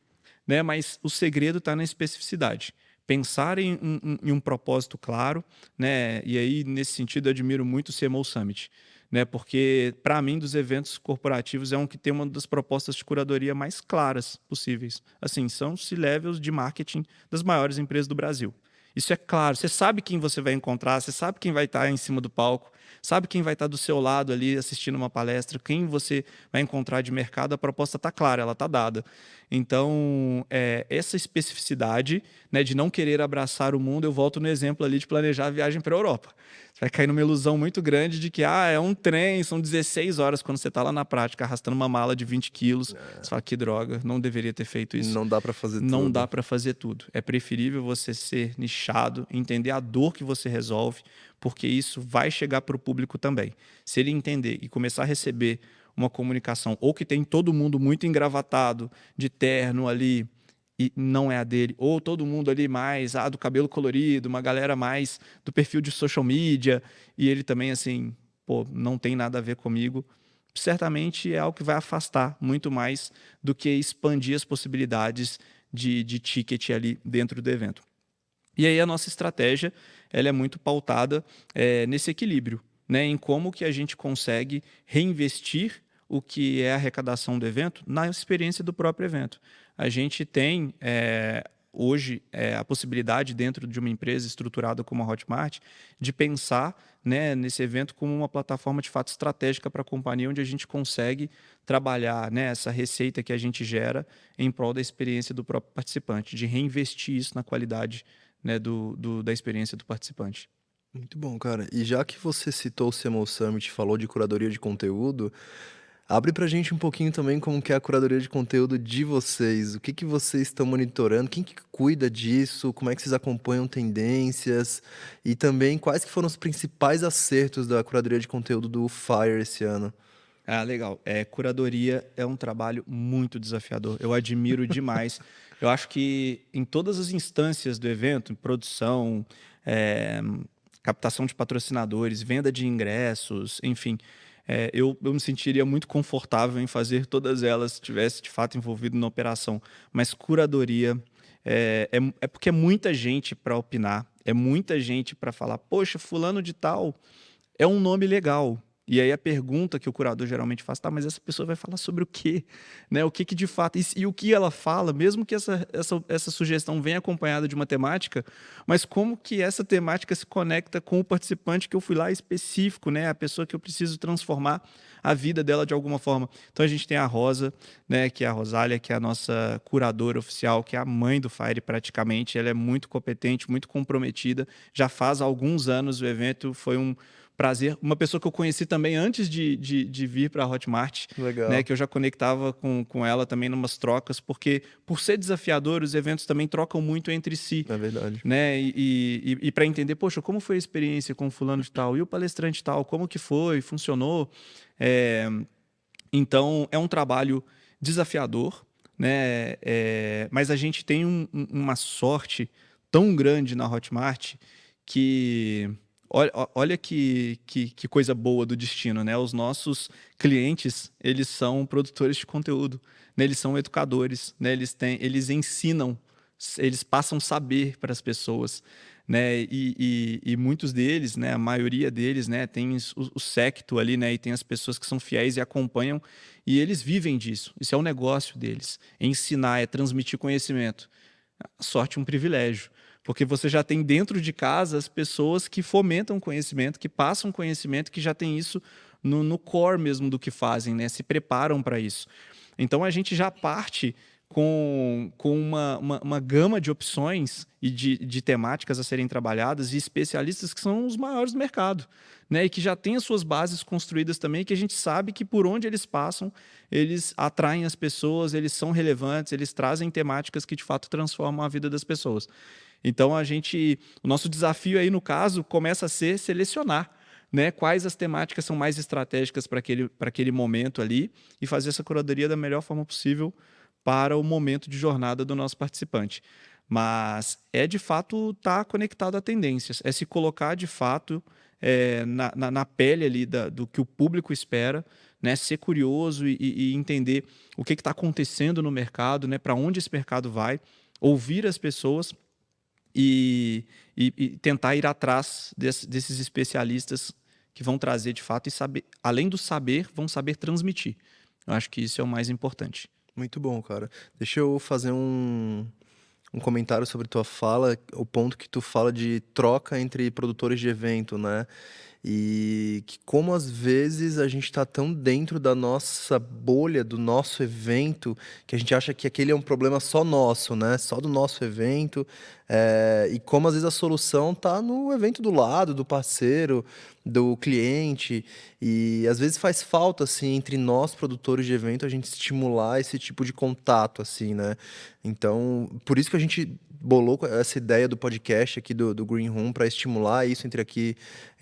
né? Mas o segredo está na especificidade. Pensar em um propósito claro, né? E aí, nesse sentido, eu admiro muito o CMO Summit, né? Porque, para mim, dos eventos corporativos, é um que tem uma das propostas de curadoria mais claras possíveis. Assim, são C-levels de marketing das maiores empresas do Brasil. Isso é claro, você sabe quem você vai encontrar, você sabe quem vai estar em cima do palco, sabe quem vai estar do seu lado ali assistindo uma palestra, quem você vai encontrar de mercado, a proposta está clara, ela está dada. Então, essa especificidade, né, de não querer abraçar o mundo, eu volto no exemplo ali de planejar a viagem para a Europa. Você vai cair numa ilusão muito grande de que é um trem, são 16 horas, quando você está lá na prática, arrastando uma mala de 20 quilos. Você fala, que droga, não deveria ter feito isso. Não dá para fazer Não tudo. dá para fazer tudo. É preferível você ser nichado, entender a dor que você resolve, porque isso vai chegar para o público também. Se ele entender e começar a receber uma comunicação, ou que tem todo mundo muito engravatado, de terno ali, e não é a dele, ou todo mundo ali mais do cabelo colorido, uma galera mais do perfil de social media, e ele também assim, pô, não tem nada a ver comigo, certamente é algo que vai afastar muito mais do que expandir as possibilidades de ticket ali dentro do evento. E aí a nossa estratégia ela é muito pautada nesse equilíbrio, né, em como que a gente consegue reinvestir o que é a arrecadação do evento na experiência do próprio evento. A gente tem hoje a possibilidade dentro de uma empresa estruturada como a Hotmart de pensar, né, nesse evento como uma plataforma de fato estratégica para a companhia, onde a gente consegue trabalhar, né, essa receita que a gente gera em prol da experiência do próprio participante, de reinvestir isso na qualidade, né, da experiência do participante. Muito bom, cara. E já que você citou o CMO Summit e falou de curadoria de conteúdo, abre pra gente um pouquinho também como que é a curadoria de conteúdo de vocês. O que que vocês estão monitorando? Quem que cuida disso? Como é que vocês acompanham tendências? E também quais que foram os principais acertos da curadoria de conteúdo do Fire esse ano? Ah, legal. Curadoria é um trabalho muito desafiador. Eu admiro demais. Eu acho que em todas as instâncias do evento, em produção, eh, captação de patrocinadores, venda de ingressos, enfim, eu me sentiria muito confortável em fazer todas elas se estivesse de fato envolvido na operação. Mas curadoria é porque é muita gente para opinar, é muita gente para falar, poxa, fulano de tal é um nome legal. E aí a pergunta que o curador geralmente faz, tá, mas essa pessoa vai falar sobre o quê? Né? O que que de fato... E o que ela fala, mesmo que essa sugestão venha acompanhada de uma temática, mas como que essa temática se conecta com o participante que eu fui lá específico, né? A pessoa que eu preciso transformar a vida dela de alguma forma. Então a gente tem a Rosa, né? Que é a Rosália, que é a nossa curadora oficial, que é a mãe do Fire praticamente. Ela é muito competente, muito comprometida. Já faz alguns anos o evento, foi um prazer. Uma pessoa que eu conheci também antes de vir para a Hotmart, né, Legal. que eu já conectava com ela também em umas trocas, porque por ser desafiador, os eventos também trocam muito entre si. É verdade. Né? E para entender, poxa, como foi a experiência com o fulano de tal? E o palestrante tal? Como que foi? Funcionou? Então, é um trabalho desafiador, né? Mas a gente tem uma sorte tão grande na Hotmart que... Olha que coisa boa do destino, né? Os nossos clientes, eles são produtores de conteúdo, né? Eles são educadores, né? Eles ensinam, eles passam saber para as pessoas, né? E muitos deles, né? A maioria deles, né? Tem o séquito ali, né? E tem as pessoas que são fiéis e acompanham, e eles vivem disso. Isso é o negócio deles. Ensinar é transmitir conhecimento. A sorte é um privilégio. Porque você já tem dentro de casa as pessoas que fomentam conhecimento, que passam conhecimento, que já tem isso no core mesmo do que fazem, né? Se preparam para isso. Então a gente já parte com uma gama de opções e de temáticas a serem trabalhadas e especialistas que são os maiores do mercado, né? E que já têm as suas bases construídas também, que a gente sabe que por onde eles passam, eles atraem as pessoas, eles são relevantes, eles trazem temáticas que de fato transformam a vida das pessoas. Então o nosso desafio aí no caso começa a ser selecionar, né, quais as temáticas são mais estratégicas para aquele momento ali e fazer essa curadoria da melhor forma possível para o momento de jornada do nosso participante. Mas de fato estar conectado a tendências, se colocar de fato na pele ali do que o público espera, né, ser curioso e entender o que está acontecendo no mercado, né, para onde esse mercado vai, ouvir as pessoas e tentar ir atrás desses especialistas que vão trazer de fato e saber, além do saber, vão saber transmitir. Eu acho que isso é o mais importante. Muito bom, cara. Deixa eu fazer um comentário sobre tua fala, o ponto que tu fala de troca entre produtores de evento, né? E que como às vezes a gente está tão dentro da nossa bolha, do nosso evento, que a gente acha que aquele é um problema só nosso, né? Só do nosso evento. E como às vezes a solução tá no evento do lado, do parceiro, do cliente. E às vezes faz falta, assim, entre nós, produtores de evento, a gente estimular esse tipo de contato, assim, né? Então, por isso que a gente bolou essa ideia do podcast aqui do Green Room para estimular isso entre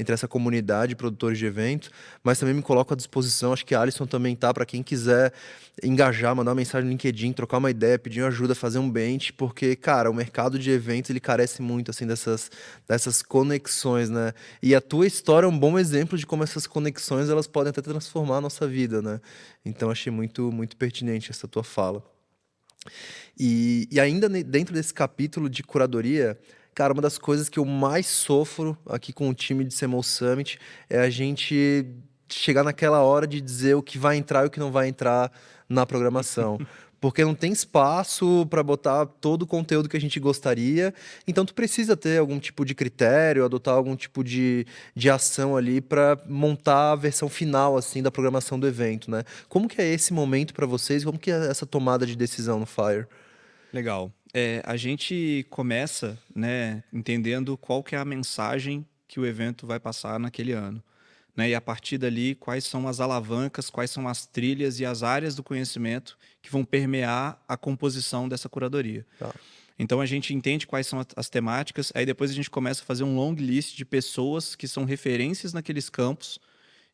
essa comunidade de produtores de eventos, mas também me coloco à disposição, acho que a Alisson também tá, para quem quiser engajar, mandar uma mensagem no LinkedIn, trocar uma ideia, pedir uma ajuda, fazer um bench, porque, cara, o mercado de eventos, ele carece muito, assim, dessas conexões, né? E a tua história é um bom exemplo de como essas conexões, elas podem até transformar a nossa vida, né? Então, achei muito, muito pertinente essa tua fala. E ainda dentro desse capítulo de curadoria, cara, uma das coisas que eu mais sofro aqui com o time de CMO Summit é a gente chegar naquela hora de dizer o que vai entrar e o que não vai entrar na programação. Porque não tem espaço para botar todo o conteúdo que a gente gostaria. Então, tu precisa ter algum tipo de critério, adotar algum tipo de ação ali para montar a versão final assim da programação do evento, né? Como que é esse momento para vocês? Como que é essa tomada de decisão no Fire? Legal. A gente começa, né, entendendo qual que é a mensagem que o evento vai passar naquele ano, né? E a partir dali, quais são as alavancas, quais são as trilhas e as áreas do conhecimento que vão permear a composição dessa curadoria. Tá. Então a gente entende quais são as temáticas, aí depois a gente começa a fazer um long list de pessoas que são referências naqueles campos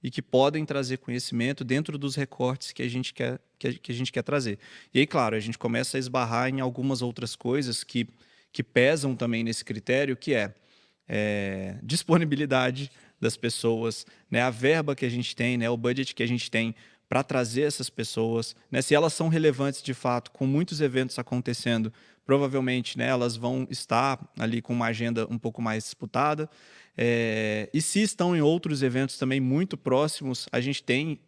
e que podem trazer conhecimento dentro dos recortes que a gente quer, que a gente quer trazer. E aí, claro, a gente começa a esbarrar em algumas outras coisas que pesam também nesse critério, que disponibilidade das pessoas, né, a verba que a gente tem, né, o budget que a gente tem para trazer essas pessoas, né, se elas são relevantes de fato, com muitos eventos acontecendo, provavelmente, né, elas vão estar ali com uma agenda um pouco mais disputada. E se estão em outros eventos também muito próximos, a gente tem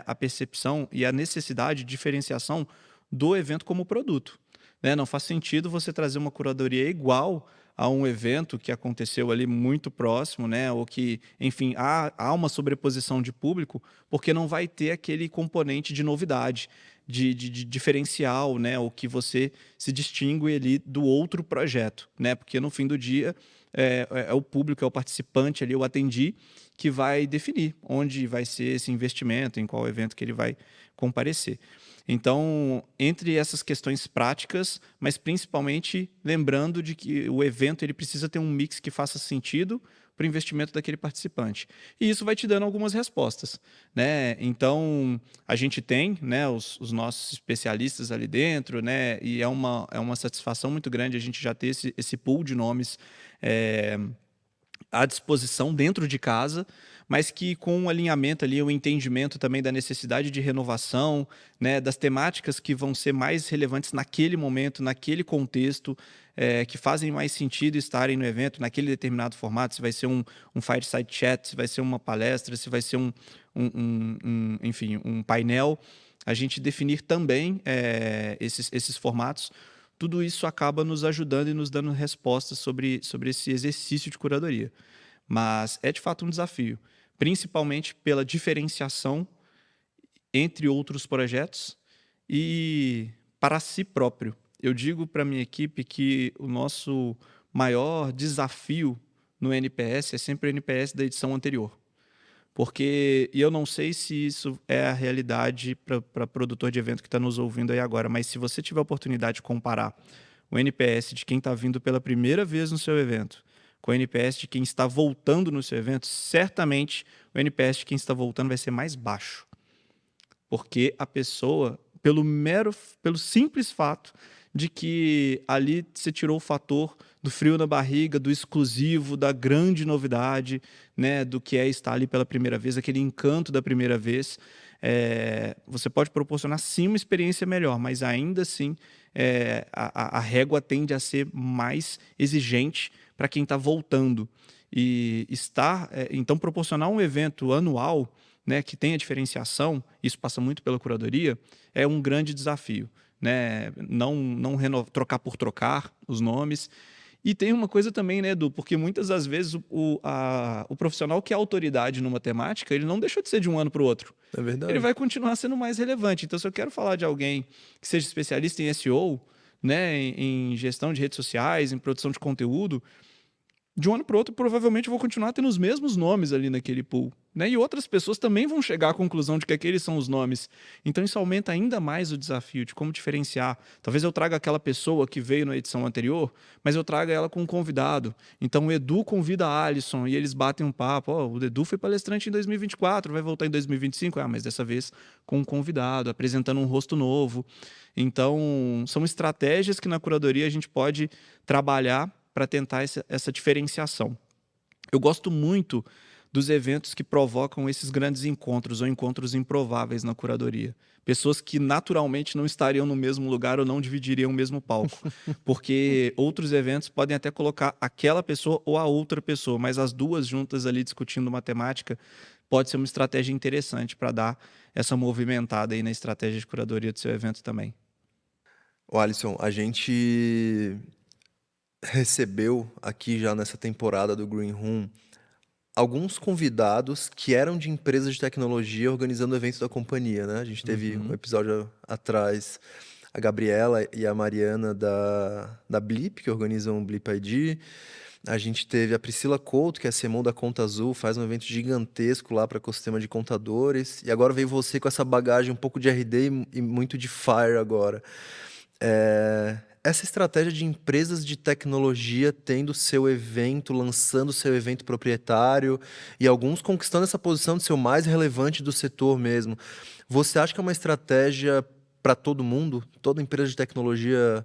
a percepção e a necessidade de diferenciação do evento como produto, né? Não faz sentido você trazer uma curadoria igual a um evento que aconteceu ali muito próximo, né? Ou que, enfim, há uma sobreposição de público, porque não vai ter aquele componente de novidade, de diferencial, né? O que você se distingue ali do outro projeto, né? Porque no fim do dia é o público, é o participante ali, o atendi, que vai definir onde vai ser esse investimento, em qual evento que ele vai comparecer. Então, entre essas questões práticas, mas principalmente lembrando de que o evento ele precisa ter um mix que faça sentido para o investimento daquele participante. E isso vai te dando algumas respostas, né? Então, a gente tem, né, os nossos especialistas ali dentro, né? E é uma satisfação muito grande a gente já ter esse pool de nomes à disposição dentro de casa, mas que com o alinhamento ali, o entendimento também da necessidade de renovação, né, das temáticas que vão ser mais relevantes naquele momento, naquele contexto, que fazem mais sentido estarem no evento, naquele determinado formato, se vai ser um fireside chat, se vai ser uma palestra, se vai ser enfim, um painel, a gente definir também esses formatos. Tudo isso acaba nos ajudando e nos dando respostas sobre esse exercício de curadoria. Mas é de fato um desafio, principalmente pela diferenciação entre outros projetos e para si próprio. Eu digo para a minha equipe que o nosso maior desafio no NPS é sempre o NPS da edição anterior. Porque, e eu não sei se isso é a realidade para produtor de evento que está nos ouvindo aí agora, mas se você tiver a oportunidade de comparar o NPS de quem está vindo pela primeira vez no seu evento com o NPS de quem está voltando no seu evento, certamente o NPS de quem está voltando vai ser mais baixo. Porque a pessoa, pelo simples fato de que ali você tirou o fator do frio na barriga, do exclusivo, da grande novidade, né, do que é estar ali pela primeira vez, aquele encanto da primeira vez. Você pode proporcionar sim uma experiência melhor, mas ainda assim a régua tende a ser mais exigente para quem está voltando. E então proporcionar um evento anual, né, que tenha diferenciação, isso passa muito pela curadoria, é um grande desafio. né? Não trocar por trocar os nomes. E tem uma coisa também, né, Edu? Porque muitas das vezes o profissional que é autoridade numa temática, ele não deixou de ser de um ano para o outro. É Ele verdade. vai continuar sendo mais relevante. Então, se eu quero falar de alguém que seja especialista em SEO, né, em gestão de redes sociais, em produção de conteúdo, de um ano para o outro, provavelmente eu vou continuar tendo os mesmos nomes ali naquele pool, né? E outras pessoas também vão chegar à conclusão de que aqueles são os nomes. Então isso aumenta ainda mais o desafio de como diferenciar. Talvez eu traga aquela pessoa que veio na edição anterior, mas eu traga ela com um convidado. Então o Edu convida a Alisson e eles batem um papo. Oh, o Edu foi palestrante em 2024, vai voltar em 2025. Ah, mas dessa vez com um convidado, apresentando um rosto novo. Então são estratégias que na curadoria a gente pode trabalhar para tentar essa diferenciação. Eu gosto muito dos eventos que provocam esses grandes encontros ou encontros improváveis na curadoria. Pessoas que naturalmente não estariam no mesmo lugar ou não dividiriam o mesmo palco. Porque outros eventos podem até colocar aquela pessoa ou a outra pessoa, mas as duas juntas ali discutindo matemática pode ser uma estratégia interessante para dar essa movimentada aí na estratégia de curadoria do seu evento também. Ô, Alisson, a gente recebeu aqui já nessa temporada do Green Room alguns convidados que eram de empresas de tecnologia organizando eventos da companhia, né? A gente teve um episódio atrás a Gabriela e a Mariana da Blip, que organizam o Blip ID. A gente teve a Priscila Couto, que é CMO da Conta Azul, faz um evento gigantesco lá para o ecossistema de contadores. E agora veio você com essa bagagem um pouco de RD e muito de Fire agora. Essa estratégia de empresas de tecnologia tendo seu evento, lançando seu evento proprietário e alguns conquistando essa posição de ser o mais relevante do setor mesmo. Você acha que é uma estratégia para todo mundo? Toda empresa de tecnologia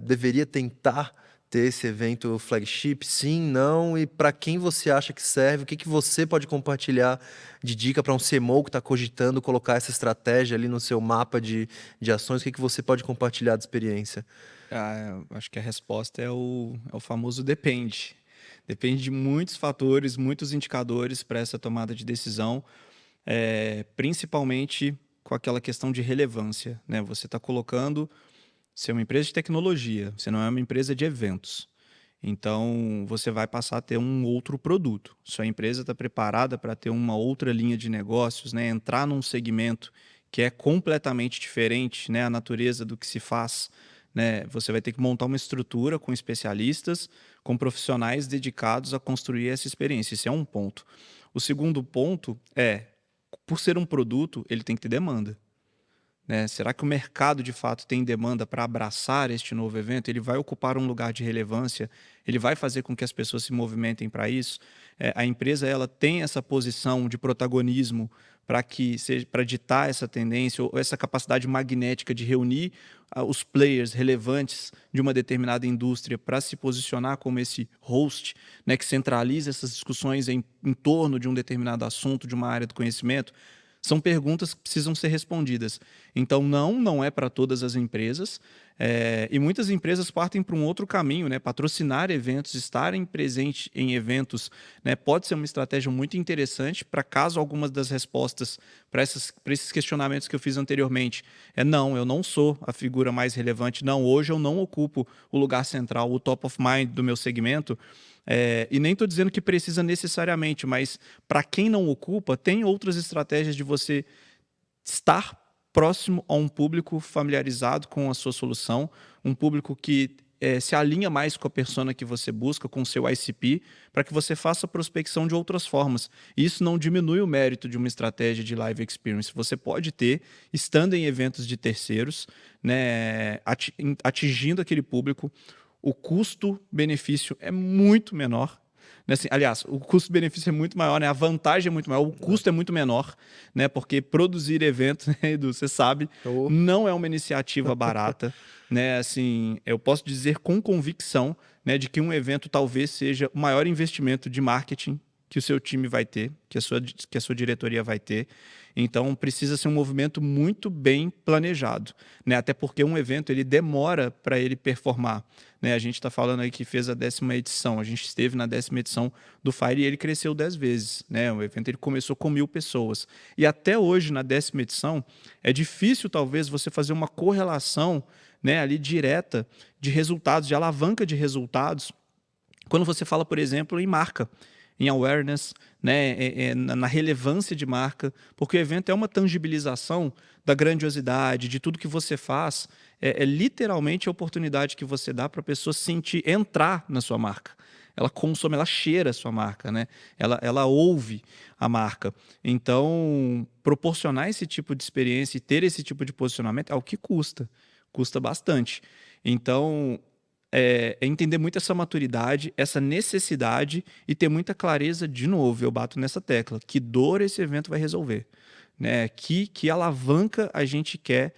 deveria tentar ter esse evento flagship? Sim, não? E para quem você acha que serve? O que que você pode compartilhar de dica para um CMO que está cogitando colocar essa estratégia ali no seu mapa de ações? O que que você pode compartilhar de experiência? Acho que a resposta é o famoso depende. Depende de muitos fatores, muitos indicadores para essa tomada de decisão, principalmente com aquela questão de relevância, né? Você está colocando ser uma empresa de tecnologia, você não é uma empresa de eventos. Então, você vai passar a ter um outro produto. Sua empresa está preparada para ter uma outra linha de negócios, né? Entrar num segmento que é completamente diferente, né? A natureza do que se faz, né? Você vai ter que montar uma estrutura com especialistas, com profissionais dedicados a construir essa experiência. Esse é um ponto. O segundo ponto é, por ser um produto, ele tem que ter demanda. Né? Será que o mercado de fato tem demanda para abraçar este novo evento? Ele vai ocupar um lugar de relevância? Ele vai fazer com que as pessoas se movimentem para isso? A empresa ela tem essa posição de protagonismo para ditar essa tendência ou essa capacidade magnética de reunir os players relevantes de uma determinada indústria para se posicionar como esse host, né, que centraliza essas discussões em torno de um determinado assunto, de uma área do conhecimento? São perguntas que precisam ser respondidas. Então, não é para todas as empresas. E muitas empresas partem para um outro caminho, né? Patrocinar eventos, estarem presentes em eventos, né? Pode ser uma estratégia muito interessante para caso algumas das respostas para esses questionamentos que eu fiz anteriormente não, eu não sou a figura mais relevante, não, hoje eu não ocupo o lugar central, o top of mind do meu segmento. E nem estou dizendo que precisa necessariamente, mas para quem não ocupa, tem outras estratégias de você estar próximo a um público familiarizado com a sua solução, um público que se alinha mais com a persona que você busca, com o seu ICP, para que você faça prospecção de outras formas. E isso não diminui o mérito de uma estratégia de live experience. Você pode ter, estando em eventos de terceiros, né, atingindo aquele público. O custo-benefício é muito menor. Né? Assim, aliás, o custo-benefício é muito maior, né? A vantagem é muito maior, o custo é muito menor, né? Porque produzir eventos, né, Edu, você sabe, não é uma iniciativa barata. Né? Assim, eu posso dizer com convicção, né, de que um evento talvez seja o maior investimento de marketing que o seu time vai ter, que a sua diretoria vai ter. Então, precisa ser um movimento muito bem planejado, né? Até porque um evento ele demora para ele performar, né? A gente está falando aí que fez a 10ª edição, a gente esteve na 10ª edição do Fire e ele cresceu 10 vezes, né? O evento ele começou com 1.000 pessoas. E até hoje, na 10ª edição, é difícil talvez você fazer uma correlação, né, ali direta de resultados, de alavanca de resultados, quando você fala, por exemplo, em marca, em awareness, né, na relevância de marca, porque o evento é uma tangibilização da grandiosidade, de tudo que você faz, é literalmente a oportunidade que você dá para a pessoa sentir, entrar na sua marca. Ela consome, ela cheira a sua marca, né? Ela ouve a marca. Então, proporcionar esse tipo de experiência e ter esse tipo de posicionamento é o que custa bastante. Então, entender muito essa maturidade, essa necessidade e ter muita clareza, de novo, eu bato nessa tecla, que dor esse evento vai resolver, né? Que alavanca a gente quer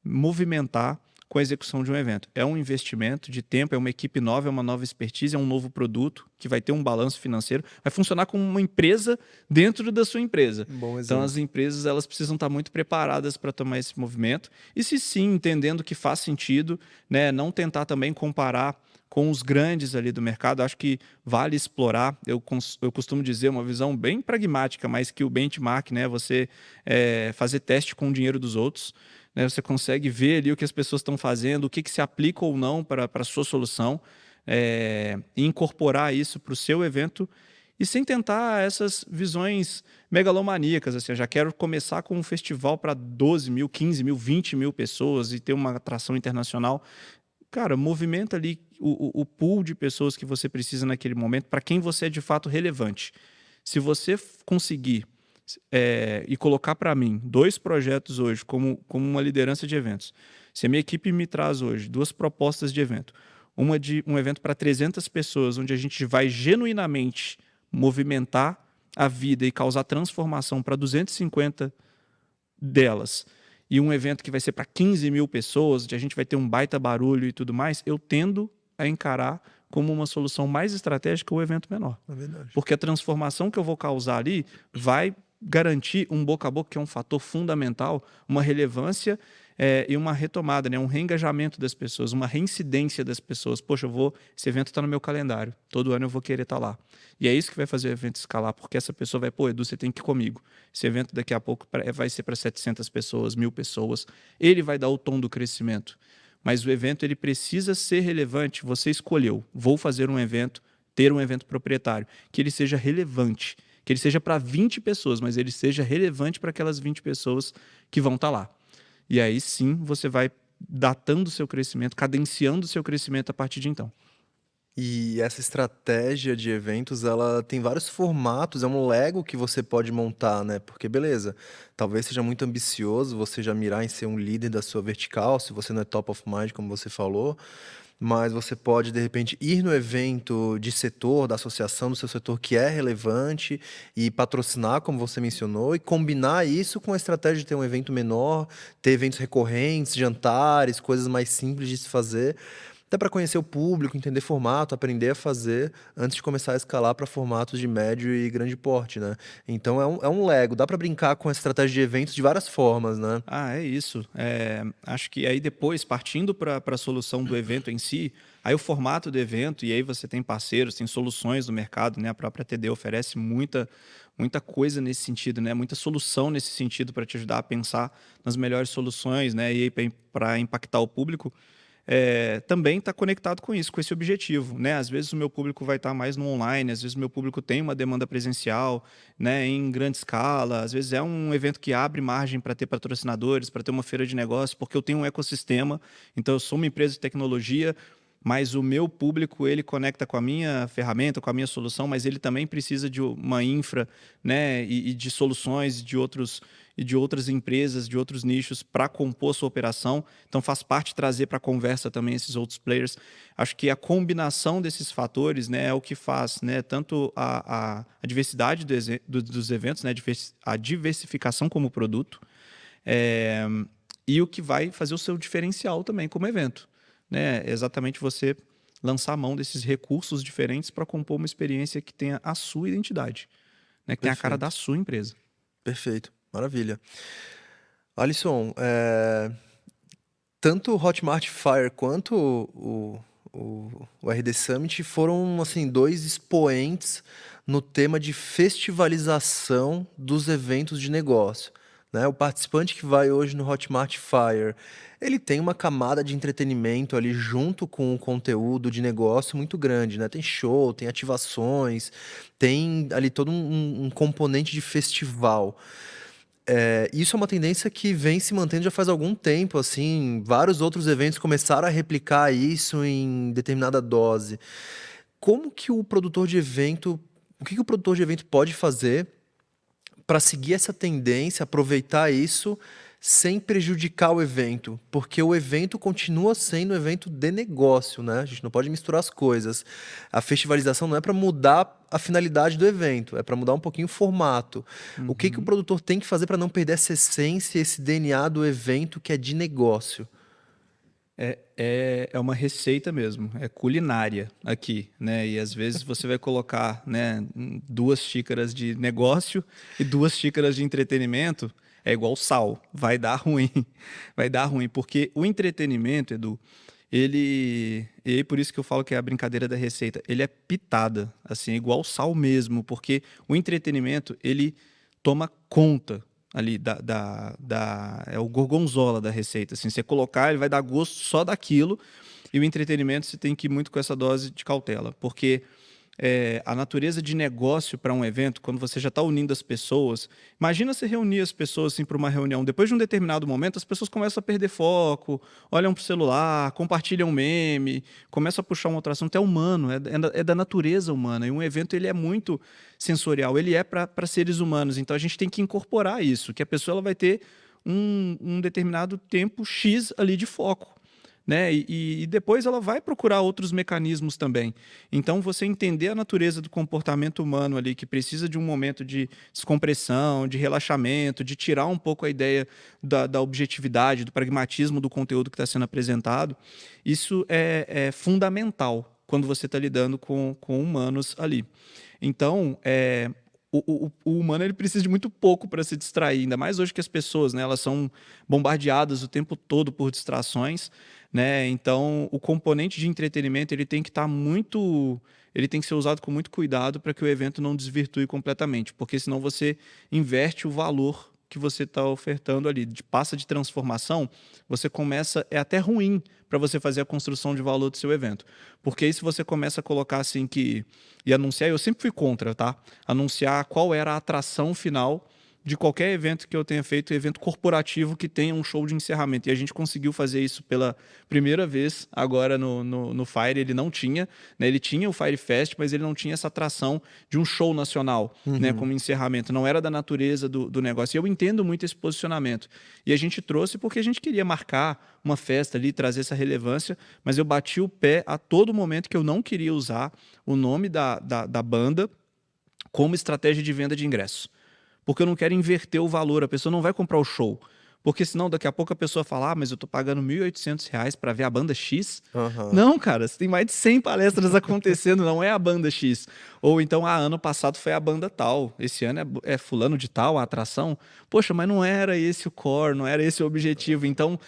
movimentar com a execução de um evento. É um investimento de tempo, é uma equipe nova, é uma nova expertise, é um novo produto que vai ter um balanço financeiro, vai funcionar como uma empresa dentro da sua empresa. Um bom Então, exemplo. as empresas elas precisam estar muito preparadas para tomar esse movimento e, se sim, entendendo que faz sentido, né, não tentar também comparar com os grandes ali do mercado. Acho que vale explorar. Eu costumo dizer uma visão bem pragmática, mas que o benchmark, né, você fazer teste com o dinheiro dos outros, né, você consegue ver ali o que as pessoas estão fazendo, o que se aplica ou não para a sua solução, e incorporar isso para o seu evento e sem tentar essas visões megalomaníacas. Assim, eu já quero começar com um festival para 12.000, 15.000, 20.000 pessoas e ter uma atração internacional. Cara, movimenta ali o pool de pessoas que você precisa naquele momento para quem você é de fato relevante. Se você conseguir e colocar para mim 2 projetos hoje como uma liderança de eventos, se a minha equipe me traz hoje 2 propostas de evento, uma de um evento para 300 pessoas, onde a gente vai genuinamente movimentar a vida e causar transformação para 250 delas, e um evento que vai ser para 15.000 pessoas, onde a gente vai ter um baita barulho e tudo mais, eu tendo a encarar como uma solução mais estratégica o evento menor. É verdade. Porque a transformação que eu vou causar ali vai garantir um boca a boca, que é um fator fundamental, uma relevância e uma retomada, né? Um reengajamento das pessoas, uma reincidência das pessoas. Poxa, esse evento está no meu calendário, todo ano eu vou querer estar lá. E é isso que vai fazer o evento escalar, porque essa pessoa vai, pô, Edu, você tem que ir comigo. Esse evento daqui a pouco vai ser para 700 pessoas, 1.000 pessoas. Ele vai dar o tom do crescimento. Mas o evento ele precisa ser relevante. Você escolheu, vou fazer um evento, ter um evento proprietário, que ele seja relevante, que ele seja para 20 pessoas, mas ele seja relevante para aquelas 20 pessoas que vão estar lá. E aí sim você vai datando o seu crescimento, cadenciando o seu crescimento a partir de então. E essa estratégia de eventos, ela tem vários formatos, é um Lego que você pode montar, né? Porque, beleza, talvez seja muito ambicioso você já mirar em ser um líder da sua vertical, se você não é top of mind, como você falou, mas você pode, de repente, ir no evento de setor, da associação do seu setor que é relevante e patrocinar, como você mencionou, e combinar isso com a estratégia de ter um evento menor, ter eventos recorrentes, jantares, coisas mais simples de se fazer, até para conhecer o público, entender formato, aprender a fazer antes de começar a escalar para formatos de médio e grande porte, né? Então é um Lego, dá para brincar com a estratégia de eventos de várias formas, né? Ah, é isso. Acho que aí depois, partindo para a solução do evento em si, aí o formato do evento, e aí você tem parceiros, tem soluções no mercado, né? A própria TD oferece muita coisa nesse sentido, né? Muita solução nesse sentido para te ajudar a pensar nas melhores soluções, né? E para impactar o público. Também está conectado com isso, com esse objetivo, né? Às vezes o meu público vai estar mais no online, às vezes o meu público tem uma demanda presencial, né, em grande escala, às vezes é um evento que abre margem para ter patrocinadores, para ter uma feira de negócios, porque eu tenho um ecossistema, então eu sou uma empresa de tecnologia, mas o meu público ele conecta com a minha ferramenta, com a minha solução, mas ele também precisa de uma infra, né, e de soluções de outras empresas, de outros nichos para compor sua operação. Então faz parte trazer para a conversa também esses outros players. Acho que a combinação desses fatores, né, é o que faz, né, tanto a diversidade dos eventos, né, a diversificação como produto, e o que vai fazer o seu diferencial também como evento, né? Exatamente você lançar a mão desses recursos diferentes para compor uma experiência que tenha a sua identidade, né? Que tenha a cara da Perfeito, sua empresa. perfeito. Maravilha. Alisson, tanto o Hotmart Fire quanto o RD Summit foram, assim, dois expoentes no tema de festivalização dos eventos de negócio, né? O participante que vai hoje no Hotmart Fire, ele tem uma camada de entretenimento ali junto com o conteúdo de negócio muito grande, né? Tem show, tem ativações, tem ali todo um componente de festival. Isso é uma tendência que vem se mantendo já faz algum tempo, assim, vários outros eventos começaram a replicar isso em determinada dose. Como que o produtor de evento, o que que o produtor de evento pode fazer para seguir essa tendência, aproveitar isso sem prejudicar o evento? Porque o evento continua sendo um evento de negócio, né? A gente não pode misturar as coisas. A festivalização não é para mudar a finalidade do evento, é para mudar um pouquinho o formato. O que que o Uhum. produtor tem que fazer para não perder essa essência, esse DNA do evento que é de negócio? É uma receita mesmo, é culinária aqui, né? E às vezes você vai colocar, né, 2 xícaras de negócio e 2 xícaras de entretenimento, é igual sal, vai dar ruim, vai dar ruim, porque o entretenimento, Edu, e aí por isso que eu falo que é a brincadeira da receita, ele é pitada, assim, é igual sal mesmo, porque o entretenimento, ele toma conta ali é o gorgonzola da receita, assim, você colocar, ele vai dar gosto só daquilo, e o entretenimento você tem que ir muito com essa dose de cautela, porque a natureza de negócio para um evento, quando você já está unindo as pessoas, imagina você reunir as pessoas assim, para uma reunião, depois de um determinado momento, as pessoas começam a perder foco, olham para o celular, compartilham meme, começam a puxar um outro assunto, é humano, é da natureza humana, e um evento ele é muito sensorial, ele é para seres humanos, então a gente tem que incorporar isso, que a pessoa ela vai ter um determinado tempo X ali de foco, né? E depois ela vai procurar outros mecanismos também. Então, você entender a natureza do comportamento humano ali, que precisa de um momento de descompressão, de relaxamento, de tirar um pouco a ideia da objetividade, do pragmatismo do conteúdo que está sendo apresentado, isso é fundamental quando você está lidando com humanos ali. Então, o humano ele precisa de muito pouco para se distrair, ainda mais hoje que as pessoas, né, elas são bombardeadas o tempo todo por distrações, né? Então, o componente de entretenimento ele tem que estar ele tem que ser usado com muito cuidado para que o evento não desvirtue completamente, porque senão você inverte o valor que você está ofertando ali. Passa de transformação, você começa, é até ruim para você fazer a construção de valor do seu evento. Porque aí se você começa a colocar assim e anunciar, eu sempre fui contra, tá? Anunciar qual era a atração final de qualquer evento que eu tenha feito, evento corporativo que tenha um show de encerramento. E a gente conseguiu fazer isso pela primeira vez agora no Fire. Ele não tinha, né? Ele tinha o Fire Fest, mas ele não tinha essa atração de um show nacional, né? Uhum. Como encerramento. Não era da natureza do negócio. E eu entendo muito esse posicionamento. E a gente trouxe porque a gente queria marcar uma festa ali, trazer essa relevância, mas eu bati o pé a todo momento que eu não queria usar o nome da banda como estratégia de venda de ingresso. Porque eu não quero inverter o valor, a pessoa não vai comprar o show. Porque senão daqui a pouco a pessoa fala, mas eu tô pagando R$ 1.800 para ver a banda X. Aham. Não, cara, você tem mais de 100 palestras acontecendo, não é a banda X. Ou então, ano passado foi a banda tal, esse ano é fulano de tal, a atração. Poxa, mas não era esse o core, não era esse o objetivo. Então,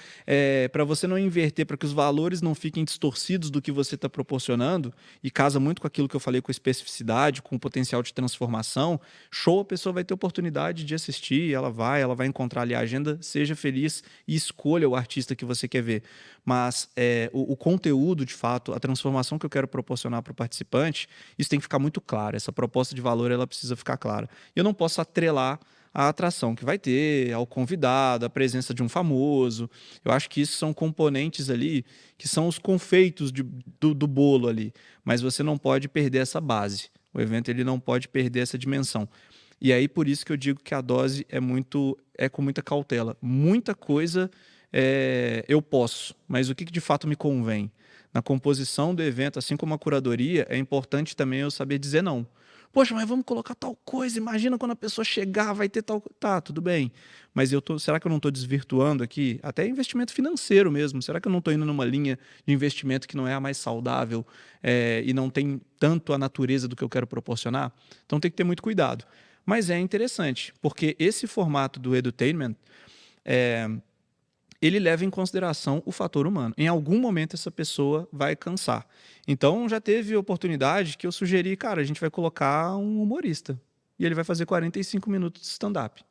para você não inverter, para que os valores não fiquem distorcidos do que você está proporcionando, e casa muito com aquilo que eu falei, com especificidade, com potencial de transformação, show a pessoa vai ter oportunidade de assistir, ela vai encontrar ali a agenda, seja feliz e escolha o artista que você quer ver. Mas o conteúdo, de fato, a transformação que eu quero proporcionar para o participante, isso tem que ficar muito claro. Essa proposta de valor ela precisa ficar clara. Eu não posso atrelar a atração que vai ter, ao convidado, a presença de um famoso. Eu acho que isso são componentes ali que são os confeitos do bolo ali. Mas você não pode perder essa base. O evento ele não pode perder essa dimensão. E aí, por isso que eu digo que a dose é com muita cautela. Muita coisa eu posso, mas o que de fato me convém? Na composição do evento, assim como a curadoria, é importante também eu saber dizer não. Poxa, mas vamos colocar tal coisa, imagina quando a pessoa chegar, vai ter tal... Tá, tudo bem, mas será que eu não estou desvirtuando aqui? Até investimento financeiro mesmo, será que eu não estou indo numa linha de investimento que não é a mais saudável e não tem tanto a natureza do que eu quero proporcionar? Então tem que ter muito cuidado. Mas é interessante, porque esse formato do edutainment, ele leva em consideração o fator humano. Em algum momento essa pessoa vai cansar. Então já teve oportunidade que eu sugeri, cara, a gente vai colocar um humorista e ele vai fazer 45 minutos de stand-up.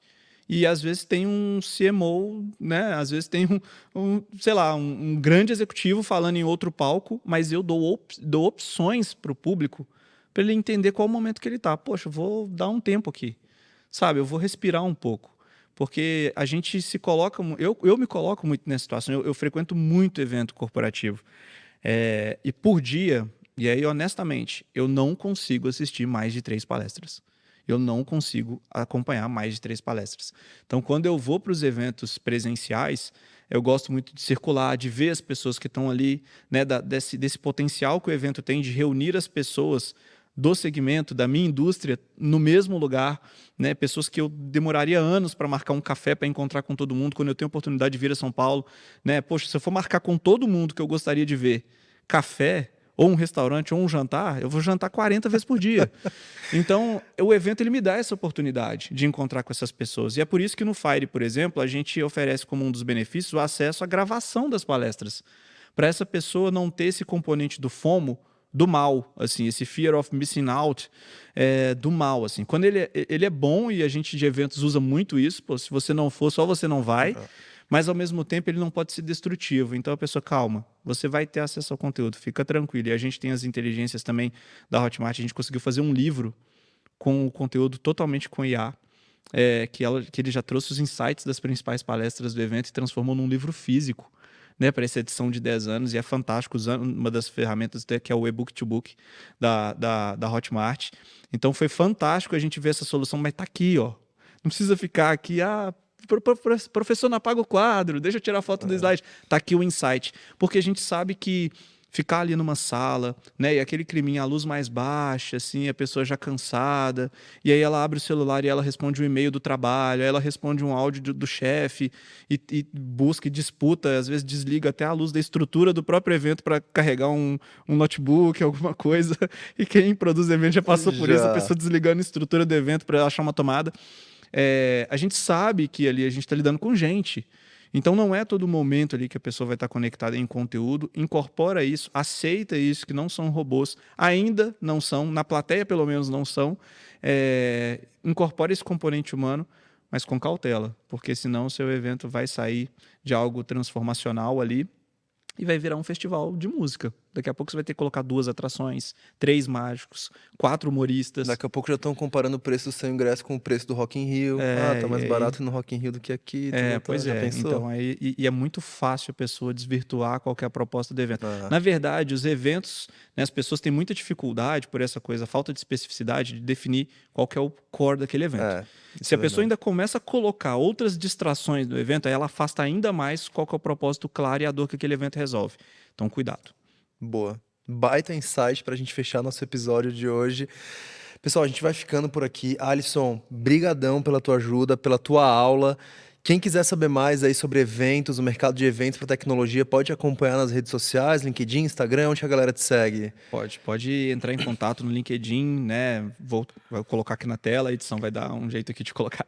E às vezes tem um CMO, né? Às vezes tem sei lá, um grande executivo falando em outro palco, mas eu dou opções para o público para ele entender qual o momento que ele está. Poxa, eu vou dar um tempo aqui, sabe? Eu vou respirar um pouco. Porque a gente se coloca... Eu me coloco muito nessa situação. Eu frequento muito evento corporativo. E por dia, e aí honestamente, eu não consigo assistir mais de 3 palestras. Eu não consigo acompanhar mais de 3 palestras. Então, quando eu vou para os eventos presenciais, eu gosto muito de circular, de ver as pessoas que estão ali, né, desse potencial que o evento tem de reunir as pessoas do segmento, da minha indústria, no mesmo lugar, né? Pessoas que eu demoraria anos para marcar um café, para encontrar com todo mundo, quando eu tenho a oportunidade de vir a São Paulo, né? Poxa, se eu for marcar com todo mundo que eu gostaria de ver café, ou um restaurante, ou um jantar, eu vou jantar 40 vezes por dia. Então, o evento ele me dá essa oportunidade de encontrar com essas pessoas. E é por isso que no Fire, por exemplo, a gente oferece como um dos benefícios o acesso à gravação das palestras. Para essa pessoa não ter esse componente do FOMO, do mal, assim, esse fear of missing out, do mal, assim. Quando ele é bom, e a gente de eventos usa muito isso, pô, se você não for, só você não vai, mas ao mesmo tempo ele não pode ser destrutivo. Então a pessoa, calma, você vai ter acesso ao conteúdo, fica tranquilo. E a gente tem as inteligências também da Hotmart, a gente conseguiu fazer um livro com o conteúdo totalmente com IA, que ele já trouxe os insights das principais palestras do evento e transformou num livro físico, né, para essa edição de 10 anos, e é fantástico, usando uma das ferramentas que é o e-book to book da Hotmart. Então foi fantástico a gente ver essa solução, mas tá aqui, ó. Não precisa ficar aqui, professor, não apaga o quadro, deixa eu tirar a foto do slide. Tá aqui o insight. Porque a gente sabe que ficar ali numa sala, né, e aquele climinha, a luz mais baixa, assim, a pessoa já cansada, e aí ela abre o celular e ela responde um e-mail do trabalho, aí ela responde um áudio do chefe e busca e disputa, às vezes desliga até a luz da estrutura do próprio evento para carregar um notebook, alguma coisa, e quem produz evento já passou por isso, a pessoa desligando a estrutura do evento para achar uma tomada. A gente sabe que ali a gente está lidando com gente. Então não é todo momento ali que a pessoa vai estar conectada em conteúdo, incorpora isso, aceita isso, que não são robôs, ainda não são, na plateia pelo menos não são, incorpora esse componente humano, mas com cautela, porque senão o seu evento vai sair de algo transformacional ali e vai virar um festival de música. Daqui a pouco você vai ter que colocar 2 atrações, 3 mágicos, 4 humoristas. Daqui a pouco já estão comparando o preço do seu ingresso com o preço do Rock in Rio. Tá mais barato no Rock in Rio do que aqui. Pois é. Pensou? Então, é muito fácil a pessoa desvirtuar qual que é a proposta do evento. Na verdade, os eventos, né, as pessoas têm muita dificuldade por essa coisa, falta de especificidade, de definir qual que é o core daquele evento. Se a pessoa ainda começa a colocar outras distrações no evento, aí ela afasta ainda mais qual que é o propósito claro e a dor que aquele evento resolve. Então, cuidado. Boa. Baita insight pra gente fechar nosso episódio de hoje. Pessoal, a gente vai ficando por aqui. Alisson, brigadão pela tua ajuda, pela tua aula. Quem quiser saber mais aí sobre eventos, o mercado de eventos para tecnologia, pode acompanhar nas redes sociais, LinkedIn, Instagram, onde a galera te segue? Pode entrar em contato no LinkedIn, né? Vou colocar aqui na tela, a edição vai dar um jeito aqui de colocar.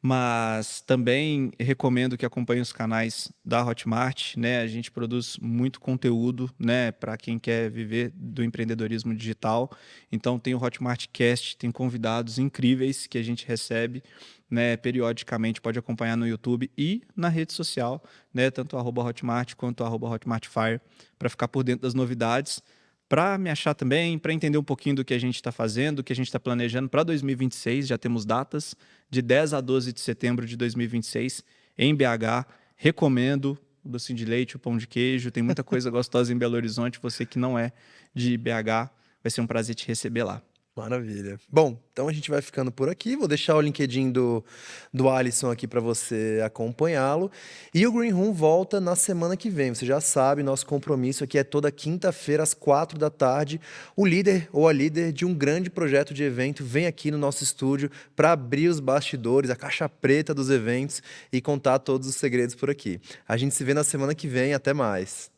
Mas também recomendo que acompanhe os canais da Hotmart, né? A gente produz muito conteúdo, né, para quem quer viver do empreendedorismo digital. Então tem o Hotmart Cast, tem convidados incríveis que a gente recebe, né, periodicamente, pode acompanhar no YouTube e na rede social, né, tanto @Hotmart quanto @HotmartFire, para ficar por dentro das novidades. Para me achar também, para entender um pouquinho do que a gente está fazendo, do que a gente está planejando para 2026, já temos datas de 10 a 12 de setembro de 2026 em BH. Recomendo o docinho de leite, o pão de queijo, tem muita coisa gostosa em Belo Horizonte. Você que não é de BH, vai ser um prazer te receber lá. Maravilha. Bom, então a gente vai ficando por aqui. Vou deixar o LinkedIn do Alisson aqui para você acompanhá-lo. E o Green Room volta na semana que vem. Você já sabe, nosso compromisso aqui é toda quinta-feira, às 4 da tarde. O líder ou a líder de um grande projeto de evento vem aqui no nosso estúdio para abrir os bastidores, a caixa preta dos eventos e contar todos os segredos por aqui. A gente se vê na semana que vem. Até mais.